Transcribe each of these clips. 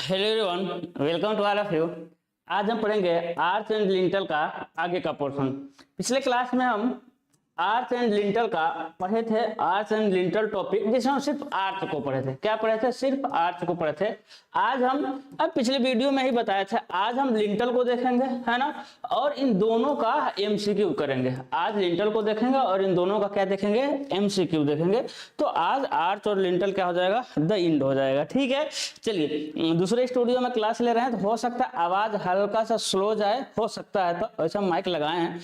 Hello everyone, welcome to all of you. आज हम पढ़ेंगे आर्च एंड लिंटल का आगे का पोर्शन। पिछले क्लास में हम आर्च एंड लिंटल का पढ़े थे, आर्च एंड लिंटल टॉपिक, जिसमें हम सिर्फ आर्च को पढ़े थे। क्या पढ़े थे? सिर्फ आर्च को पढ़े थे। आज हम पिछले वीडियो में ही बताया था, आज हम लिंटल को देखेंगे, है ना, और इन दोनों का एमसीक्यू करेंगे। आज लिंटल को देखेंगे और इन दोनों का क्या देखेंगे? एमसीक्यू देखेंगे। तो आज आर्च और लिंटल क्या हो जाएगा? द एंड हो जाएगा। ठीक है, चलिए दूसरे स्टूडियो में क्लास ले रहे हैं, तो हो सकता है आवाज हल्का सा स्लो जाए, हो सकता है। तो ऐसा माइक लगाए हैं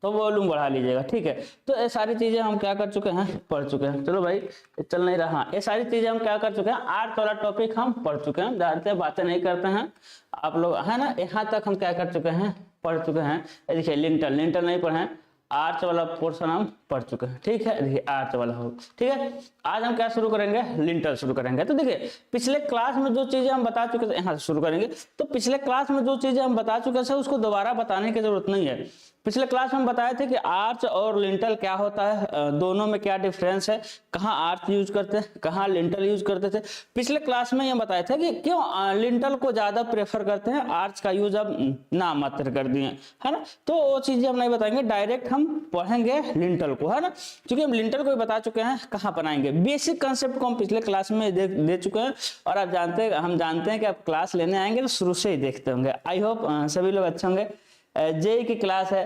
तो वॉल्यूम बढ़ा लीजिएगा। ठीक है, तो ये सारी चीजें हम क्या कर चुके हैं? पढ़ चुके हैं। चलो भाई, चल नहीं रहा। ये सारी चीजें हम क्या कर चुके हैं? आर्ट वाला टॉपिक हम पढ़ चुके हैं। जानते बातें नहीं करते हैं आप लोग, है ना। यहाँ तक हम क्या कर चुके हैं? पढ़ चुके हैं। देखिए लिंटल नहीं पढ़े, आर्च वाला पोर्शन हम पढ़ चुके हैं। ठीक है, देखिए आर्च वाला हो। ठीक है, आज हम क्या शुरू करेंगे? लिंटल शुरू करेंगे। तो देखिए पिछले क्लास में जो चीजें हम बता चुके थे, यहाँ से शुरू करेंगे। तो पिछले क्लास में जो चीजें हम बता चुके थे उसको दोबारा बताने की जरूरत नहीं है। पिछले क्लास में हम बताए थे कि आर्च और लिंटल क्या होता है, दोनों में क्या डिफरेंस है, कहाँ आर्च यूज करते हैं, कहाँ लिंटल यूज करते थे। पिछले क्लास में ये बताए थे कि क्यों लिंटल को ज्यादा प्रेफर करते हैं, आर्च का यूज अब नामात्र कर दिए, है ना। तो वो चीजें हम नहीं बताएंगे, डायरेक्ट हम पढ़ेंगे लिंटल को, है ना। क्योंकि हम लिंटल को बता चुके हैं, कहाँ बनाएंगे। बेसिक कंसेप्ट को हम पिछले क्लास में दे चुके हैं, और आप हम जानते हैं कि आप क्लास लेने आएंगे तो शुरू से ही देखते होंगे। आई होप सभी लोग अच्छे होंगे। जेई की क्लास है,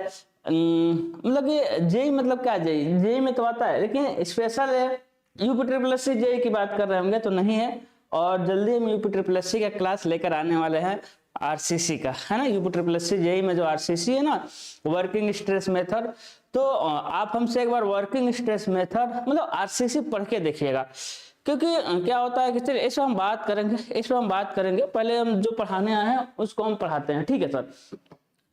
मतलब कि जेई मतलब क्या? जेई में तो आता है, लेकिन स्पेशल है। यूपी ट्रिपल एससी जेई की बात कर रहे होंगे तो नहीं है। और जल्दी हम यूपी ट्रिपल एससी का क्लास लेकर आने वाले हैं, आरसीसी का, है ना। यूपी ट्रिपल एससी जेई में जो आरसीसी है ना, वर्किंग स्ट्रेस मेथड, तो आप हमसे एक बार वर्किंग स्ट्रेस मेथड मतलब आरसीसी पढ़ के देखिएगा। क्योंकि क्या होता है कि चलिए इस पर हम बात करेंगे। पहले हम जो पढ़ाने आए हैं उसको हम पढ़ाते हैं। ठीक है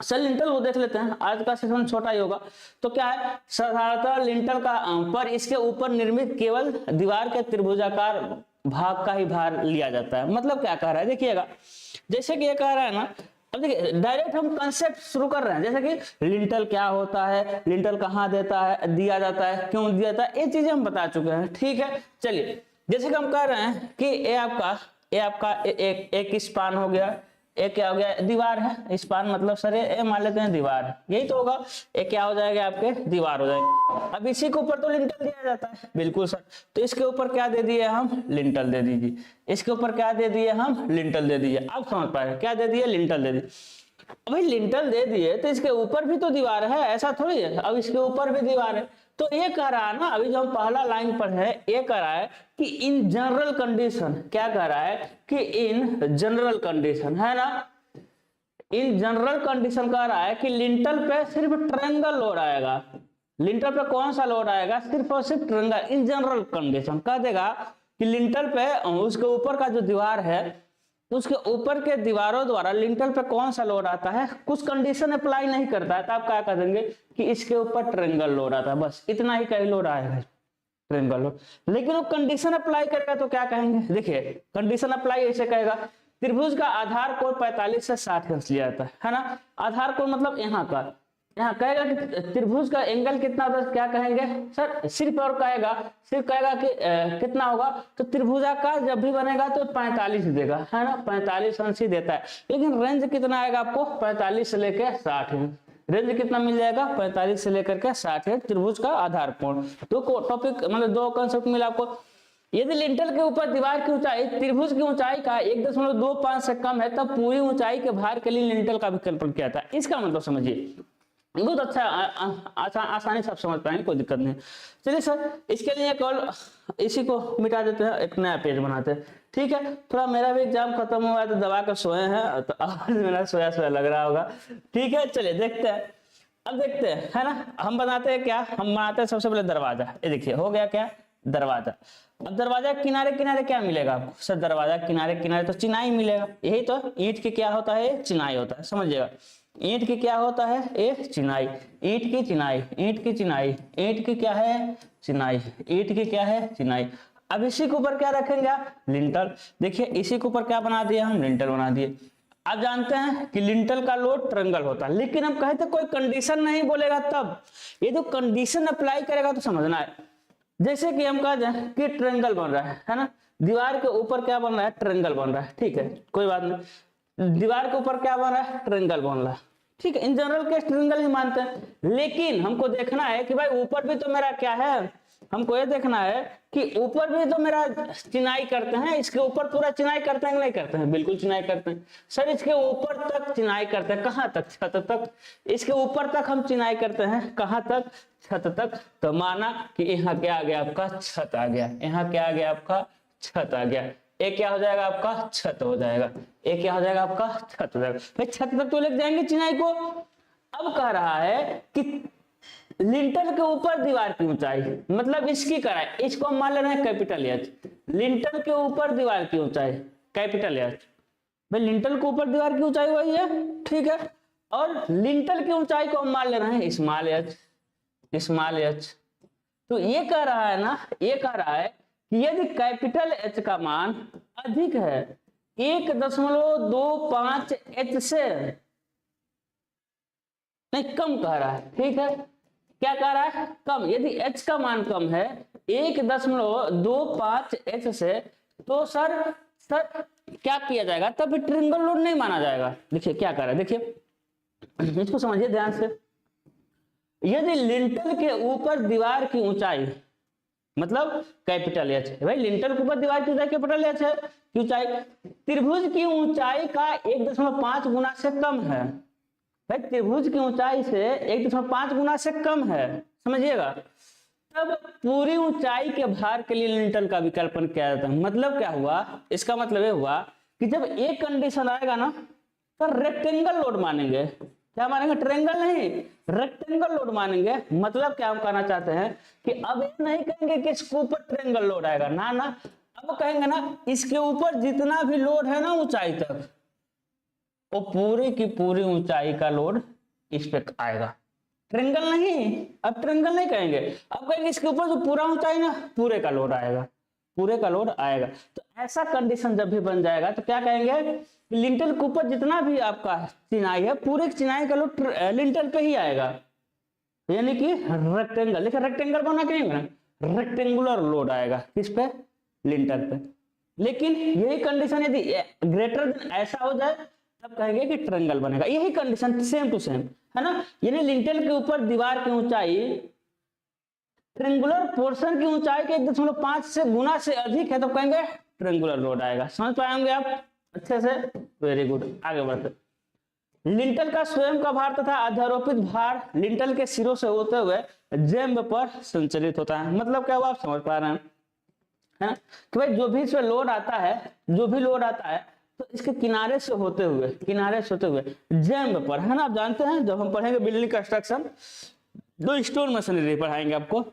सर, लिंटल को देख लेते हैं। आज का सेशन छोटा ही होगा। तो क्या है, साधारणतः लिंटल का पर इसके ऊपर निर्मित केवल दीवार के त्रिभुजाकार भाग का ही भार लिया जाता है। मतलब क्या कह रहा है देखिएगा, जैसे कि ये कह रहा है ना। अब देखिए डायरेक्ट हम कंसेप्ट शुरू कर रहे हैं, जैसे कि लिंटल क्या होता है, लिंटल कहाँ दिया जाता है, क्यों दिया जाता है, ये चीजें हम बता चुके हैं। ठीक है, चलिए जैसे कि हम कह रहे हैं कि ये आपका एक स्पान हो गया, एक क्या हो गया? दीवार है। स्पान मतलब सर ये मान लेते हैं दीवार, यही तो होगा। एक क्या हो जाएगा? आपके दीवार हो जाएगी। अब इसी के ऊपर तो लिंटल दिया जाता है। बिल्कुल सर, तो इसके ऊपर क्या दे दिए हम? लिंटल दे दीजिए। इसके ऊपर क्या दे दिए हम? लिंटल दे दीजिए। आप समझ पाए क्या दे दिए? लिंटल दे दिए। भाई लिंटल दे दिए तो इसके ऊपर भी तो दीवार है, ऐसा थोड़ी है। अब इसके ऊपर भी दीवार है, तो ये कह रहा है ना, अभी जो हम पहला लाइन पर है, ये कह रहा है कि इन जनरल कंडीशन, क्या कह रहा है कि इन जनरल कंडीशन, है ना, इन जनरल कंडीशन कह रहा है कि लिंटल पे सिर्फ ट्रायंगल लोड आएगा। लिंटल पे कौन सा लोड आएगा? सिर्फ और सिर्फ ट्रायंगल। इन जनरल कंडीशन कह देगा कि लिंटल पे उसके ऊपर का जो दीवार है, उसके ऊपर के दीवारों द्वारा लिंटल पे कौन सा लोड आता है, कुछ कंडीशन अप्लाई नहीं करता है, तो आप क्या कर देंगे कि इसके ऊपर ट्रायंगल लोड आता है। बस इतना ही कहीं लोड आएगा, ट्रायंगल लोड। लेकिन वो कंडीशन अप्लाई करेगा तो क्या कहेंगे? देखिए कंडीशन अप्लाई ऐसे कहेगा, त्रिभुज का आधार कोण 45 से 60 अंश लिया जाता है ना। आधार कोण मतलब यहाँ का, यहाँ कहेगा कि त्रिभुज का एंगल कितना होता है, क्या कहेंगे सर? सिर्फ कहेगा कि कितना होगा, तो त्रिभुजाकार जब भी बनेगा तो 45 देगा, है ना, 45 अंश ही देता है। लेकिन रेंज कितना आएगा आपको? 45 से लेकर 60। रेंज कितना मिल जाएगा? 45 से लेकर के 60 है त्रिभुज का आधार कोण। दो टॉपिक मतलब दो कंसेप्ट मिला आपको। यदि लिंटल के ऊपर दीवार की ऊंचाई त्रिभुज की ऊंचाई का 1.25 से कम है, तब पूरी ऊंचाई के भार के लिए लिंटल का विकल्प किया था। इसका मतलब समझिए, बहुत अच्छा, आसानी से आप समझ पाएंगे, कोई दिक्कत नहीं। चलिए सर, इसके लिए केवल इसी को मिटा देते हैं, एक नया पेज बनाते हैं। ठीक है, थोड़ा मेरा भी एग्जाम खत्म हुआ है तो दबा कर सोए हैं, तो आवाज मेरा सोया लग रहा होगा। ठीक है, चलिए देखते हैं। अब देखते हैं, है ना, हम बनाते हैं क्या? हम बनाते हैं सबसे पहले दरवाजा। ये देखिए हो गया क्या? दरवाजा। अब दरवाजा किनारे किनारे क्या मिलेगा आपको? सर दरवाजा किनारे किनारे तो चिनाई मिलेगा। यही तो ईंट की क्या होता है? चिनाई होता है। समझिएगा, ईंट की क्या होता है? ये चिनाई। ईंट की चिनाई, ईंट की चिनाई, ईंट की क्या है? चिनाई, ईंट की क्या है? चिनाई। अब इसी के ऊपर क्या रखेंगे आप? लिंटल। देखिए इसी के ऊपर क्या बना दिया हम? लिंटल बना दिए। आप जानते हैं कि लिंटल का लोड ट्रायंगल होता है, लेकिन हम कहते कोई कंडीशन नहीं बोलेगा तब। ये तो कंडीशन अप्लाई करेगा तो समझना है। जैसे कि हम कह दें कि ट्रायंगल बन रहा है ना, दीवार के ऊपर क्या बन रहा है, ट्रायंगल बन रहा है, ठीक है कोई बात नहीं, दीवार के ऊपर क्या बन रहा है, ट्रायंगल बन रहा है, ठीक है, इन जनरल केस ट्रायंगल ही मानते हैं। लेकिन हमको देखना है कि भाई ऊपर भी तो मेरा क्या है, हमको ये देखना है कि ऊपर भी तो मेरा चिनाई करते हैं, इसके ऊपर पूरा चिनाई करते हैं कि नहीं करते हैं, बिल्कुल चिनाई करते हैं सर, इसके ऊपर तक चिनाई करते हैं, कहां तक, छत तक, इसके ऊपर तक हम चिनाई करते हैं, कहां तक, छत तक। तो माना कि यहाँ क्या आ गया आपका, छत आ गया, यहाँ क्या आ गया आपका, छत आ गया, एक क्या हो जाएगा आपका, छत हो जाएगा, एक क्या हो जाएगा आपका, छत हो जाएगा। भाई छत तक तो लेके जाएंगे चिनाई को। अब कह रहा है कि लिंटर के ऊपर दीवार की ऊंचाई, मतलब इसकी कराए, इसको हम मान ले रहे हैं कैपिटल एच, लिंटर के ऊपर दीवार की ऊंचाई कैपिटल एच, भाई लिंटर के ऊपर दीवार की ऊंचाई वही है, ठीक है, और लिंटर की ऊंचाई को हम मान ले रहे हैं स्मॉल एच, स्मॉल एच। तो ये कह रहा है ना, ये कह रहा है कि यदि कैपिटल एच का मान अधिक है 1.25 एच से, नहीं कम कह रहा है, ठीक है, क्या कह रहा है, कम, यदि एच का मान कम है 1.25 एच से, तो सर क्या किया जाएगा, तब ट्रायंगल लोड नहीं माना जाएगा। देखिए क्या कर रहा है, देखिए इसको समझिए ध्यान से, यदि लिंटल के ऊपर दीवार की ऊंचाई, मतलब कैपिटल एच है, भाई लिंटल के ऊपर दीवार की ऊंचाई कैपिटल एच है, की ऊंचाई त्रिभुज की ऊंचाई का 1.5 गुना से कम है, भाई त्रिभुज की ऊंचाई से 1.5 गुना से कम है, समझिएगा, तब पूरी ऊंचाई के भार के लिए लिंटल का विकल्पन किया जाता है। मतलब क्या हुआ, इसका मतलब ये हुआ कि जब एक कंडीशन आएगा ना, तो रेक्टेंगल लोड मानेंगे, क्या मानेंगे, ट्रायंगल नहीं, रेक्टेंगल लोड मानेंगे। मतलब क्या हम कहना चाहते हैं कि अब ये नहीं कहेंगे कि इसके ऊपर ट्रायंगल लोड आएगा, ना ना, अब कहेंगे ना इसके ऊपर जितना भी लोड है ना ऊंचाई तक, वो पूरी की पूरी ऊंचाई का लोड इस पे आएगा, ट्रायंगल नहीं, अब ट्रायंगल नहीं कहेंगे, अब कहेंगे इसके ऊपर जो पूरा ऊंचाई ना, पूरे का लोड आएगा, पूरे का लोड आएगा। तो ऐसा कंडीशन जब भी बन जाएगा तो क्या कहेंगे, लिंटल के ऊपर जितना भी आपका चिनाई है, पूरे चिनाई का लोड लिंटल पे ही आएगा, यानी कि रेक्टेंगल, लेकिन रेक्टेंगल बना के नहीं बना, रेक्टेंगुलर लोड आएगा किस पे, लिंटल पे। लेकिन यही कंडीशन यदि ग्रेटर देन ऐसा हो जाए तब कहेंगे कि ट्रायंगल बनेगा, यही कंडीशन सेम टू सेम है ना, यानी लिंटल के ऊपर दीवार की ऊंचाई ट्रायंगुलर पोर्शन की ऊंचाई के 1.5 से गुना से अधिक है तो कहेंगे ट्रायंगुलर लोड आएगा। समझ पाएंगे आप अच्छे से, वेरी गुड, आगे बढ़ते। लिंटल का स्वयं का भार तथा अध्यारोपित भार लिंटल के सिरों से होते हुए जैम्ब पर संचालित होता है। मतलब क्या हुआ, आप समझ पा रहे हैं, है ना, कि भाई जो भी इसमें लोड आता है, जो भी लोड आता है तो इसके किनारे से होते हुए, किनारे से होते हुए जैम्ब पर, है ना, आप जानते हैं जब हम पढ़ेंगे बिल्डिंग कंस्ट्रक्शन तो स्टोन मशीनरी पढ़ाएंगे आपको,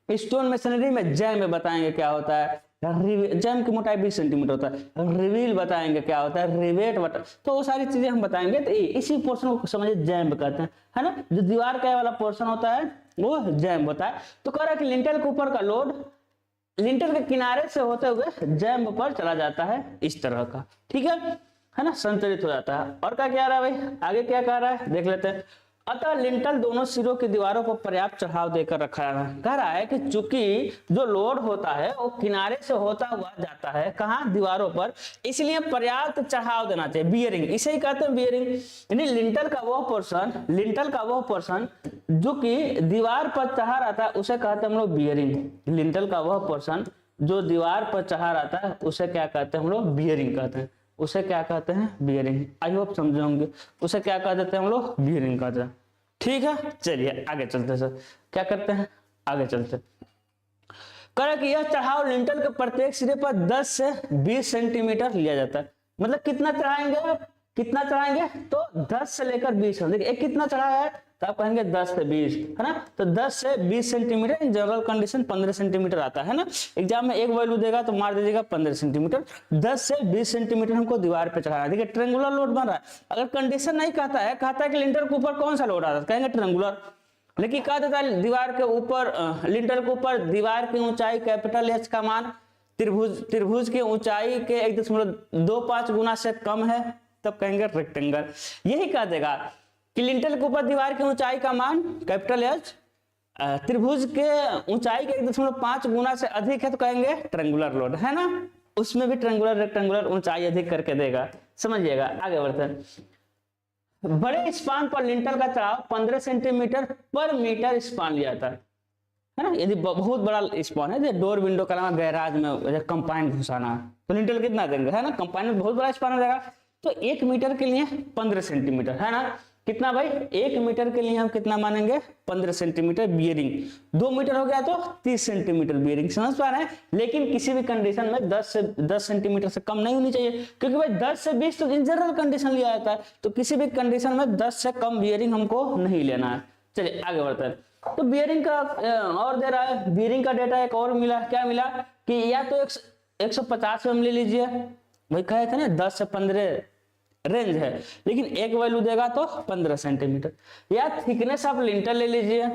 स्टोन मशीनरी में जैम्ब बताएंगे क्या होता है, जैम्ब की मोटाई 20 सेंटीमीटर होता है, रिवील बताएंगे क्या होता है, रिवेट बता, तो वो सारी चीजें हम बताएंगे। तो इसी पोर्शन को समझिए जैम्ब कहते हैं, है ना, जो दीवार का वाला पोर्शन होता है वो जैम्ब होता है। तो कह रहा है कि लिंटल के ऊपर का लोड लिंटल के किनारे से होते हुए जैम्ब पर चला जाता है, इस तरह का, ठीक है ना, संतुलित हो जाता है। और क्या कह रहा है भाई, आगे क्या कह रहा है देख लेते हैं। अतः लिंटल दोनों सिरों की दीवारों पर पर्याप्त चढ़ाव देकर रखा है। कह रहा है कि चूंकि जो लोड होता है वो किनारे से होता हुआ जाता है कहाँ, दीवारों पर, इसलिए पर्याप्त चढ़ाव देना चाहिए, बियरिंग, इसे ही कहते हैं बियरिंग। यानी लिंटल का वो पोर्शन, लिंटल का वो पोर्शन जो कि दीवार पर चढ़ा रहता है उसे कहते हैं हम लोग बियरिंग। लिंटल का वह पोर्शन जो दीवार पर चढ़ा रहता है उसे क्या कहते हैं हम लोग, बियरिंग कहते हैं, उसे क्या कहते हैं, बियरिंग। आई होप समझे होंगे, उसे क्या कह देते हैं हम लोग, बियरिंग कहते हैं, ठीक है। चलिए आगे चलते सर, क्या करते हैं, आगे चलते। करें कि यह चढ़ाव लिंटल के प्रत्येक सिरे पर 10 से 20 सेंटीमीटर लिया जाता है। मतलब कितना चढ़ाएंगे आप, कितना चढ़ाएंगे, तो 10 से लेकर 20, देखिए एक कितना चढ़ाया है तो आप कहेंगे 10 से 20, है ना, तो 10 से 20 centimetre, in general condition 15 centimetre आता है ना, एग्जाम में एक वैल्यू देगा तो मार दीजिएगा 15 सेंटीमीटर। 10 से 20 सेंटीमीटर हमको दीवार पे चढ़ाना है। देखिए ट्रायंगुलर लोड बन रहा है, अगर कंडीशन नहीं कहता है, कहता है कि लिंटर के ऊपर कौन सा लोड आता है, कहेंगे ट्रायंगुलर। लेकिन कहा देता है दीवार के ऊपर, लिंटर के ऊपर दीवार की ऊंचाई कैपिटल एच का मान त्रिभुज की ऊंचाई के 1.25 गुना से कम है, तब कहेंगे रेक्टेंगल। यही कह देगा कि लिंटल के ऊपर दीवार की ऊंचाई का मान कैपिटल एच त्रिभुज के ऊंचाई के 1.5 गुना से अधिक है तो कहेंगे ट्रायंगुलर लोड, है ना। उसमें भी ट्रायंगुलर रेक्टेंगुलर ऊंचाई अधिक करके देगा, समझिएगा। आगे बढ़ते हैं। बड़े स्पान पर लिंटल का चढ़ाव 15 सेंटीमीटर पर मीटर स्पान लिया था, है ना। यदि बहुत बड़ा स्पान है, जैसे डोर विंडो कराना, गैराज में कंपाउंड घुसाना, तो लिंटल कितना देंगे, है ना। कंपाउंड में बहुत बड़ा स्पान हो जाएगा, तो 1 मीटर के लिए 15 सेंटीमीटर, है ना। कितना भाई, 1 मीटर के लिए हम कितना मानेंगे, 15 सेंटीमीटर बियरिंग। 2 मीटर हो गया तो 30 सेंटीमीटर बियरिंग, समझ पा रहे हैं। लेकिन किसी भी कंडीशन में 10 सेंटीमीटर से कम नहीं होनी चाहिए, क्योंकि भाई 10 से 20 तो इन जनरल कंडीशन लिया जाता है, तो किसी भी कंडीशन में 10 से कम बियरिंग हमको नहीं लेना है। चलिए आगे बढ़ते हैं। तो बियरिंग का और दे रहा है, बियरिंग का डेटा एक और मिला, क्या मिला कि या तो 150 ले लीजिए, वही कहे थे ना 10 से 15 रेंज है, लेकिन एक वैल्यू देगा तो 15 सेंटीमीटर, या थिकनेस ऑफ लिंटल ले लीजिए,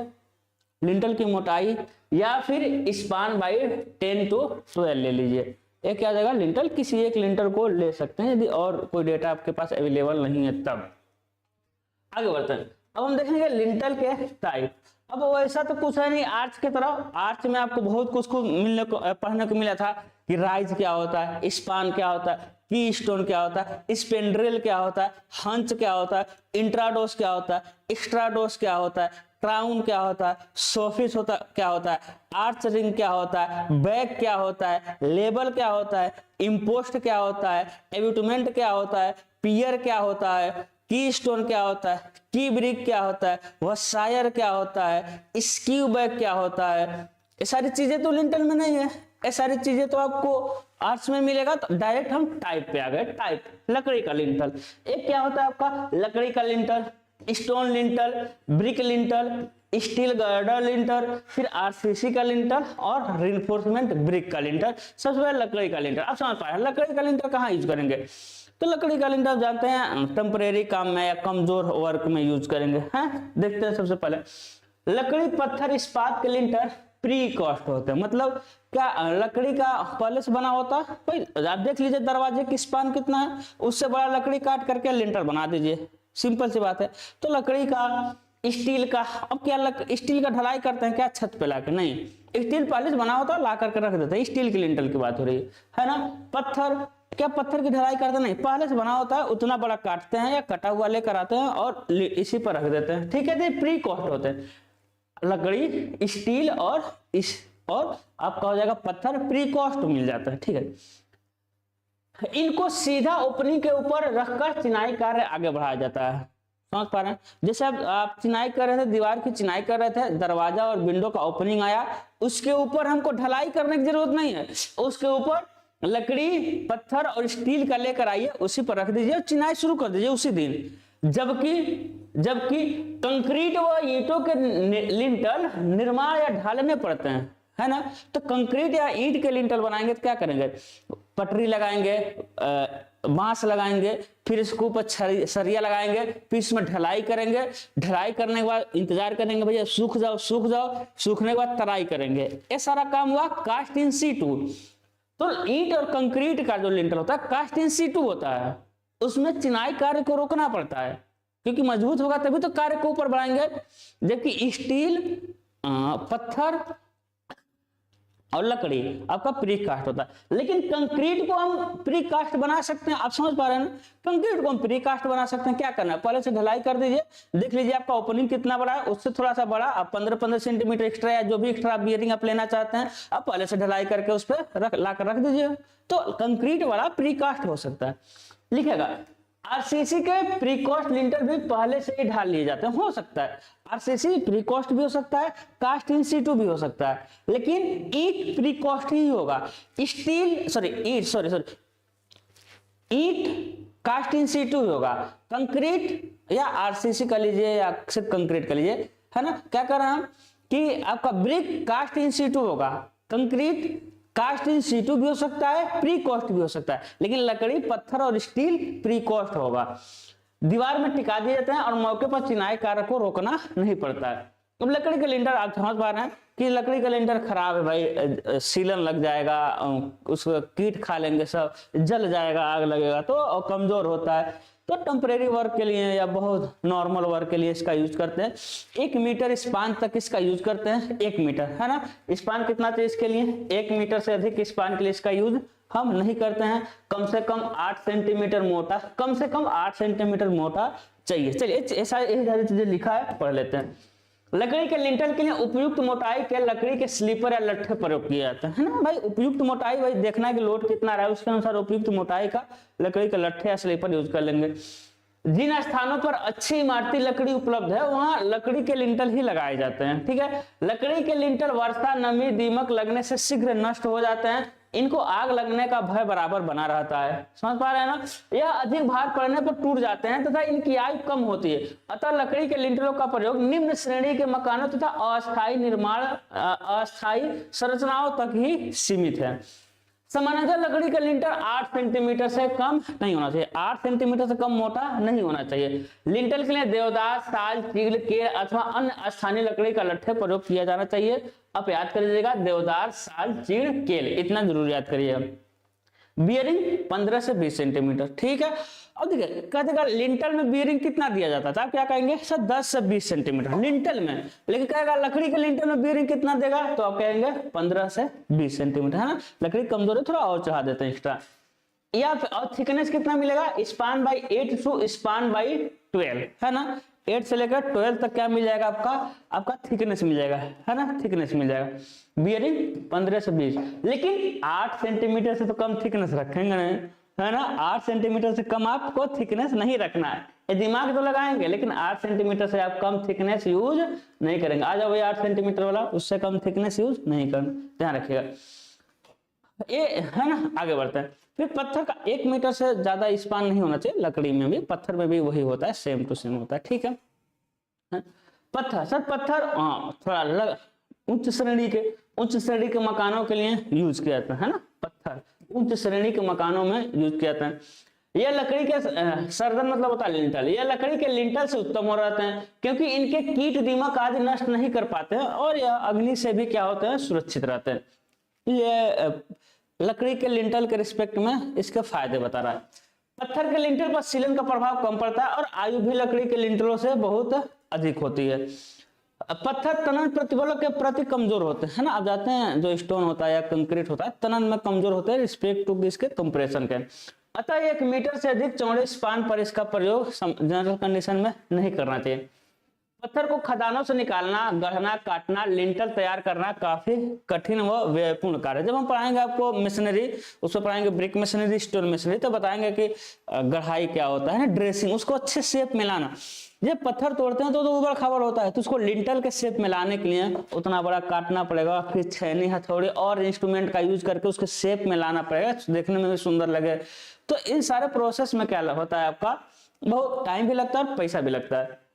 लिंटल की मोटाई, या फिर स्पान बाई 10 to 12 ले लीजिए। एक क्या देगा, लिंटल, किसी एक लिंटल को ले सकते हैं यदि और कोई डेटा आपके पास अवेलेबल नहीं है तब। आगे बढ़ते हैं। अब हम देखेंगे लिंटल के टाइप। अब वैसा तो कुछ है नहीं आर्च की तरह, आर्च में आपको बहुत कुछ को पढ़ने को मिला था कि राइज क्या होता है, स्पान क्या होता है, की स्टोन क्या होता है, स्पेंड्रेल क्या होता है, हंच क्या होता है, इंट्राडोस क्या होता है, एक्स्ट्राडोस क्या होता है, क्राउन क्या होता है, सोफिस क्या होता है, आर्च रिंग क्या होता है, बैक क्या होता है, लेबल क्या होता है, इम्पोस्ट क्या होता है, एब्यूटमेंट क्या होता है, पियर क्या होता है, की स्टोन क्या होता है, की ब्रिक क्या होता है, वसायर क्या होता है, स्क्यू बैक क्या होता है। ये सारी चीजें तो लिंटल में नहीं है, ये सारी चीजें तो आपको आर्ट्स में मिलेगा। तो डायरेक्ट हम टाइप पे आ गए। टाइप, लकड़ी का लिंटल। एक क्या होता है आपका लकड़ी का lintel, stone lintel, brick lintel, steel girder lintel, फिर आरसीसी का लिंटर और रिइंफोर्समेंट ब्रिक का लिंटर। सबसे पहले लकड़ी का लिंटर। आप समझ पाए लकड़ी का लिंटर कहाँ यूज करेंगे, तो लकड़ी का लिंटर जानते हैं टेम्परेरी काम में या कमजोर वर्क में यूज करेंगे, हैं। देखते हैं सबसे पहले लकड़ी पत्थर इस्पात के लिंटर प्री कॉस्ट होते हैं। मतलब क्या लकड़ी का पहले से बना होता है, भाई आप देख लीजिए दरवाजे की स्पान कितना है, उससे बड़ा लकड़ी काट करके लिंटर बना दीजिए, सिंपल सी बात है। तो लकड़ी का, स्टील का, अब क्या स्टील का ढलाई करते हैं क्या छत पे लाके, नहीं, स्टील पहले से बना होता है ला करके रख देते हैं, स्टील के लिंटर की बात हो रही है ना। पत्थर, क्या पत्थर की ढलाई करते नहीं, पहले से बना होता है, उतना बड़ा काटते हैं या कटा हुआ लेकर आते हैं और इसी पर रख देते हैं, ठीक है। तो प्री कॉस्ट होते हैं लकड़ी, स्टील और आपका हो जाएगा पत्थर, प्री कॉस्ट मिल जाता है, ठीक है। इनको सीधा ओपनिंग के ऊपर रखकर चिनाई कार्य आगे बढ़ाया जाता है, समझ पा रहे हैं। जैसे आप चिनाई कर रहे थे, दीवार की चिनाई कर रहे थे, दरवाजा और विंडो का ओपनिंग आया, उसके ऊपर हमको ढलाई करने की जरूरत नहीं है, उसके ऊपर लकड़ी, पत्थर और स्टील का लेकर आइए, उसी पर रख दीजिए, चिनाई शुरू कर दीजिए उसी दिन। जबकि कंक्रीट व ईंटों के लिंटल निर्माण या ढालने पड़ते हैं, है ना। तो कंक्रीट या ईंट के लिंटल बनाएंगे तो क्या करेंगे, पटरी लगाएंगे, बांस लगाएंगे, फिर इसके ऊपर सरिया लगाएंगे, फिर इसमें ढलाई करेंगे, ढलाई करने के बाद इंतजार करेंगे भैया सूख जाओ, सूखने के बाद तराई करेंगे। ये सारा काम हुआ कास्ट इन सीटू। तो ईंट और कंक्रीट का जो लिंटर होता है कास्ट इन सीटू होता है, उसमें चिनाई कार्य को रोकना पड़ता है, क्योंकि मजबूत होगा तभी तो कार्य को ऊपर बढ़ाएंगे। जबकि स्टील, पत्थर और लकड़ी आपका प्री कास्ट होता है। लेकिन कंक्रीट को हम प्री कास्ट बना सकते हैं, आप समझ पा रहे हैं ना। कंक्रीट को हम प्री कास्ट बना सकते हैं, क्या करना है, पहले से ढलाई कर दीजिए, देख लीजिए आपका ओपनिंग कितना बड़ा है, उससे थोड़ा सा बड़ा आप 15-15 सेंटीमीटर एक्स्ट्रा या जो भी एक्स्ट्रा बियरिंग आप लेना चाहते हैं, आप पहले से ढलाई करके उस पर लाकर रख दीजिए, तो कंक्रीट वाला प्री कास्ट हो सकता है। लिखेगा आरसीसी के प्री कॉस्ट लिंटर भी पहले से ही ढाल लिए जाते हैं, हो सकता है आरसीसी प्री कॉस्ट भी हो सकता है, कास्ट इन सीटू भी हो सकता है, लेकिन ईंट प्री कॉस्ट ही होगा। ईंट कास्ट इन सीटू ही होगा। कंक्रीट या आरसीसी कर लीजिए या सिर्फ कंक्रीट कर लीजिए, है ना। क्या कर रहे हैं कि आपका ब्रिक कास्ट इन सीटू होगा, कंक्रीट कास्ट इन सीटू भी हो सकता है, प्री कॉस्ट भी हो सकता है, लेकिन लकड़ी, पत्थर और स्टील प्री कॉस्ट होगा। दीवार में टिका दिए जाते हैं और मौके पर चिनाई कार्य को रोकना नहीं पड़ता है। अब लकड़ी का लिंटर आप समझ पा रहे हैं कि लकड़ी का लिंटर खराब है भाई, सीलन लग जाएगा, उसको कीट खा लेंगे, सब जल जाएगा, आग लगेगा, तो कमजोर होता है। तो टेम्परेरी वर्क के लिए या बहुत नॉर्मल वर्क के लिए इसका यूज करते हैं। 1 मीटर स्पान तक इसका यूज करते हैं। 1 मीटर है ना, स्पान कितना चाहिए इसके लिए? 1 मीटर से अधिक स्पान के लिए इसका यूज हम नहीं करते हैं। कम से कम 8 सेंटीमीटर मोटा, कम से कम 8 सेंटीमीटर मोटा चाहिए। चलिए ऐसा सारी चीजें लिखा है, पढ़ लेते हैं। लकड़ी के लिंटर के लिए उपयुक्त मोटाई के लकड़ी के स्लीपर या लट्ठे प्रयोग किए जाते हैं ना भाई। उपयुक्त मोटाई भाई देखना है कि लोड कितना रहा है, उसके अनुसार उपयुक्त मोटाई का लकड़ी का लट्ठे या स्लीपर यूज कर लेंगे। जिन स्थानों पर अच्छी इमारती लकड़ी उपलब्ध है वहां लकड़ी के लिंटर ही लगाए जाते हैं। ठीक है, लकड़ी के लिंटर वर्षा, नमी, दीमक लगने से शीघ्र नष्ट हो जाते हैं। इनको आग लगने का भय बराबर बना रहता है। समझ पा रहे हैं ना? यह अधिक भार पड़ने पर टूट जाते हैं तथा इनकी आयु कम होती है। अतः लकड़ी के लिंटरों का प्रयोग निम्न श्रेणी के मकानों तथा अस्थायी निर्माण, अस्थायी संरचनाओं तक ही सीमित है। सामान्यतः लकड़ी का लिंटर 8 सेंटीमीटर से कम नहीं होना चाहिए, 8 सेंटीमीटर से कम मोटा नहीं होना चाहिए। लिंटर के लिए देवदार, साल, चील, केल अथवा अन्य स्थानीय लकड़ी का लट्ठे प्रयोग किया जाना चाहिए। आप याद कर लीजिएगा, देवदार, साल, चीड़, केल, इतना जरूर याद करिएगा। बियरिंग 15 से 20 सेंटीमीटर। ठीक है, अब देखिए कहते लिंटर में बियरिंग कितना दिया जाता था, आप क्या कहेंगे सर 10 से 20 सेंटीमीटर लिंटर में। लेकिन कहेगा लकड़ी के लिंटर में बियरिंग कितना देगा, तो आप कहेंगे 15 से 20 सेंटीमीटर, है ना। लकड़ी कमजोर है, थोड़ा और चढ़ा देते हैं एक्स्ट्रा। या और थिकनेस कितना मिलेगा, span by 8 to span by 12, है ना। 8 से लेकर 12 तक क्या मिल जाएगा आपका थिकनेस मिल जाएगा, है ना, थिकनेस मिल जाएगा। बियरिंग 15 से 20, लेकिन 8 सेंटीमीटर से तो कम थिकनेस रखेंगे नहीं, है ना। 8 सेंटीमीटर से कम आपको थिकनेस नहीं रखना है। ये दिमाग तो लगाएंगे, लेकिन 8 सेंटीमीटर से आप कम थिकनेस यूज नहीं करेंगे। आ जाओ भाई 8 सेंटीमीटर वाला, उससे कम थिकनेस यूज नहीं करना, ध्यान रखिएगा। ये है ना, आगे बढ़ते हैं। फिर पत्थर का 1 मीटर से ज्यादा स्पान नहीं होना चाहिए। लकड़ी में भी, पत्थर में भी वही होता है, सेम टू सेम होता है। ठीक है, पत्थर सर, पत्थर थोड़ा उच्च श्रेणी के मकानों के लिए यूज किया जाता है ना। पत्थर उच्च श्रेणी के मकानों में यूज किया जाता है। यह लकड़ी के सर्दन मतलब होता है लिंटल, यह लकड़ी के लिंटल से उत्तम हो रहते हैं क्योंकि इनके कीट, दीमक आदि नष्ट नहीं कर पाते हैं और यह अग्नि से भी क्या होते हैं, सुरक्षित रहते हैं। ये लकड़ी के लिंटल के रिस्पेक्ट में इसके फायदे बता रहा है। पत्थर के लिंटल पर सीलन का प्रभाव कम पड़ता है और आयु भी लकड़ी के लिंटलों से बहुत अधिक होती है। पत्थर तनन प्रतिबलों के प्रति कमजोर होते हैं ना। आप जाते हैं जो स्टोन होता है या कंक्रीट होता है, तनन में कमजोर होते हैं रिस्पेक्ट टू इसके कंप्रेशन के। अतः 1 मीटर से अधिक चौड़े स्पान पर इसका प्रयोग जनरल कंडीशन में नहीं करना चाहिए। पत्थर को खदानों से निकालना, गढ़ना, काटना, लिंटर तैयार करना काफी कठिन व व्ययपूर्ण कार्य। जब हम पढ़ाएंगे आपको मशीनरी, उसमें पढ़ाएंगे ब्रिक मशीनरी, स्टोन मशीनरी, तो बताएंगे कि गढ़ाई क्या होता है ना, ड्रेसिंग, उसको अच्छे शेप में लाना। जब पत्थर तोड़ते हैं तो उबड़ खाबड़ होता है, तो उसको लिंटर के शेप में लाने के लिए उतना बड़ा काटना पड़ेगा, फिर छेनी, हथौड़ी और इंस्ट्रूमेंट का यूज करके उसके शेप में लाना पड़ेगा, देखने में भी सुंदर लगे। तो इन सारे प्रोसेस में क्या होता है, आपका बहुत टाइम भी लगता है और पैसा भी लगता है।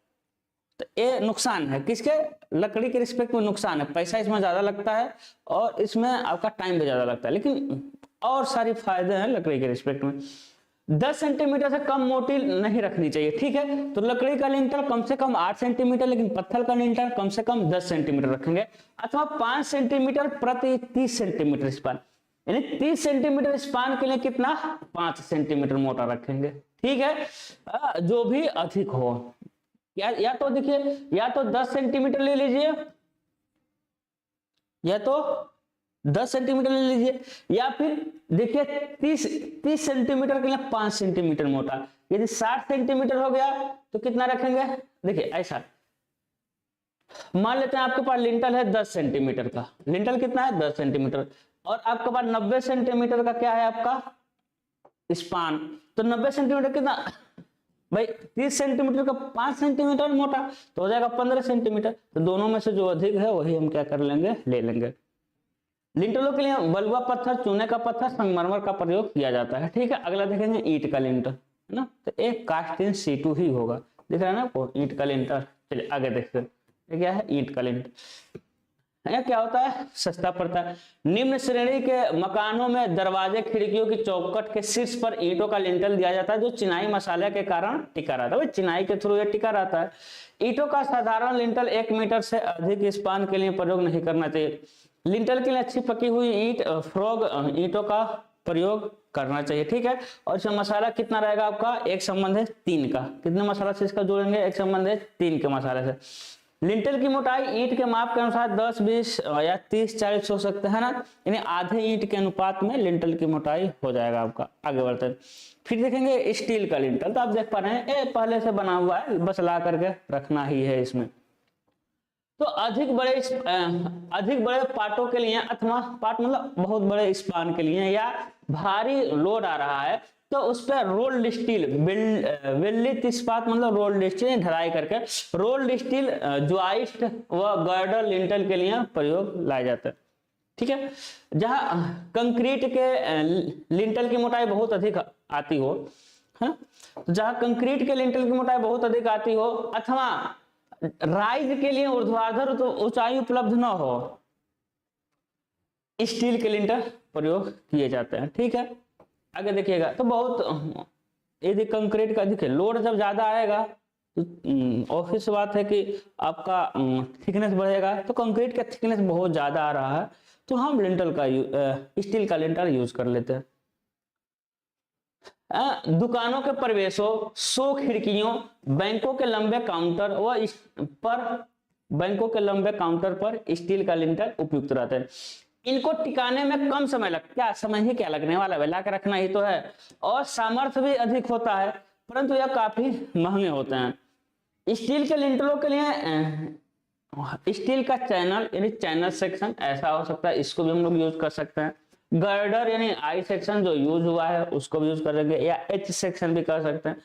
तो ये नुकसान है किसके, लकड़ी के रिस्पेक्ट में नुकसान है। पैसा इसमें ज्यादा लगता है और इसमें आपका टाइम भी ज्यादा लगता है, लेकिन और सारी फायदे हैं लकड़ी के रिस्पेक्ट में। 10 सेंटीमीटर से कम मोटी नहीं रखनी चाहिए। ठीक है, तो लकड़ी का लिंटर कम से कम 8 सेंटीमीटर, लेकिन पत्थर का लिंटर कम से कम 10 सेंटीमीटर रखेंगे, अथवा 5 सेंटीमीटर प्रति 30 सेंटीमीटर स्पान, यानी 30 सेंटीमीटर स्पान के लिए कितना, 5 सेंटीमीटर मोटा रखेंगे। ठीक है, जो भी अधिक हो, या तो देखिए, या तो 10 सेंटीमीटर ले लीजिए, या तो 10 सेंटीमीटर ले लीजिए, या फिर देखिए 30 सेंटीमीटर के लिए 5 सेंटीमीटर मोटा। यदि 60 सेंटीमीटर हो गया तो कितना रखेंगे, देखिए ऐसा मान लेते हैं आपके पास लिंटल है 10 सेंटीमीटर का, लिंटल कितना है 10 सेंटीमीटर, और आपके पास 90 सेंटीमीटर का क्या है आपका स्पान। तो 90 सेंटीमीटर कितना भाई, 30 सेंटीमीटर का 5 सेंटीमीटर मोटा, तो हो जाएगा 15 सेंटीमीटर। तो दोनों में से जो अधिक है वही हम क्या कर लेंगे, ले लेंगे। लिंटरों के लिए बलुआ पत्थर, चूने का पत्थर, संगमरमर का प्रयोग किया जाता है। ठीक है, अगला देखेंगे ईंट का लिंटर, है ना। तो एक कास्टिन C2 ही होगा, दिख रहा है ना आपको, ईंट का लिंटर। चलिए आगे देखते हैं क्या है ईंट का लिंटर। या क्या होता है, सस्ता पड़ता है। निम्न श्रेणी के मकानों में दरवाजे खिड़कियों की चौखट के शीर्ष पर ईंटों का लिंटल दिया जाता है जो चिनाई मसाले के कारण टिका रहता है। चिनाई के थ्रू ये टिका रहता है। ईंटों का साधारण लिंटल 1 मीटर से अधिक स्पान के लिए प्रयोग नहीं करना चाहिए। लिंटल के लिए अच्छी पकी हुई ईंट फ्रॉग ईंटों का प्रयोग करना चाहिए, ठीक है। और इसमें मसाला कितना रहेगा आपका, 1:3 का। कितने मसाला से इसका जोड़ेंगे, 1:3 के मसाले से। लिंटल की मोटाई ईंट के माप के अनुसार 10, 20 या 30, 40 हो सकते हैं ना, यानी आधे ईंट के अनुपात में लिंटल की मोटाई हो जाएगा आपका। आगे बढ़ते हैं, फिर देखेंगे स्टील का लिंटल। तो आप देख पा रहे हैं ये पहले से बना हुआ है, बस ला करके रखना ही है इसमें। तो अधिक बड़े पार्टों के लिए अथवा पार्ट मतलब बहुत बड़े स्पान के लिए या भारी लोड आ रहा है तो उस पर रोल्ड स्टील विल्लित इस्पात मतलब रोल्ड स्टील ढलाई करके रोल्ड स्टील ज्वाइस्ट व गर्डर लिंटल के लिए प्रयोग लाया जाता है, ठीक है। जहां कंक्रीट के लिंटल की मोटाई बहुत अधिक आती हो, है, जहां कंक्रीट के लिंटल की मोटाई बहुत अधिक आती हो अथवा राइज के लिए ऊर्ध्वाधर तो ऊंचाई उपलब्ध न हो, स्टील के लिंटल प्रयोग किए जाते हैं, ठीक है। आगे देखिएगा, तो बहुत यदि कंक्रीट का देखिए लोड जब ज्यादा आएगा तो ऑफिस बात है कि आपका थिकनेस बढ़ेगा। तो कंक्रीट का थिकनेस बहुत ज्यादा आ रहा है तो हम लिंटल का स्टील का लिंटल यूज कर लेते हैं। दुकानों के प्रवेशों, 100 खिड़कियों, बैंकों के लंबे काउंटर पर स्टील का लिंटल उपयुक्त रहते हैं। इनको टिकाने में कम समय लगता, क्या समय ही क्या लगने वाला है, ला के रखना ही तो है, और सामर्थ्य भी अधिक होता है, परंतु यह काफी महंगे होते हैं। स्टील के लिंटलों के लिए स्टील का चैनल यानी चैनल सेक्शन ऐसा हो सकता है, इसको भी हम लोग यूज कर सकते हैं। गर्डर यानी आई सेक्शन जो यूज हुआ है उसको भी यूज करेंगे, या एच सेक्शन भी कर सकते हैं।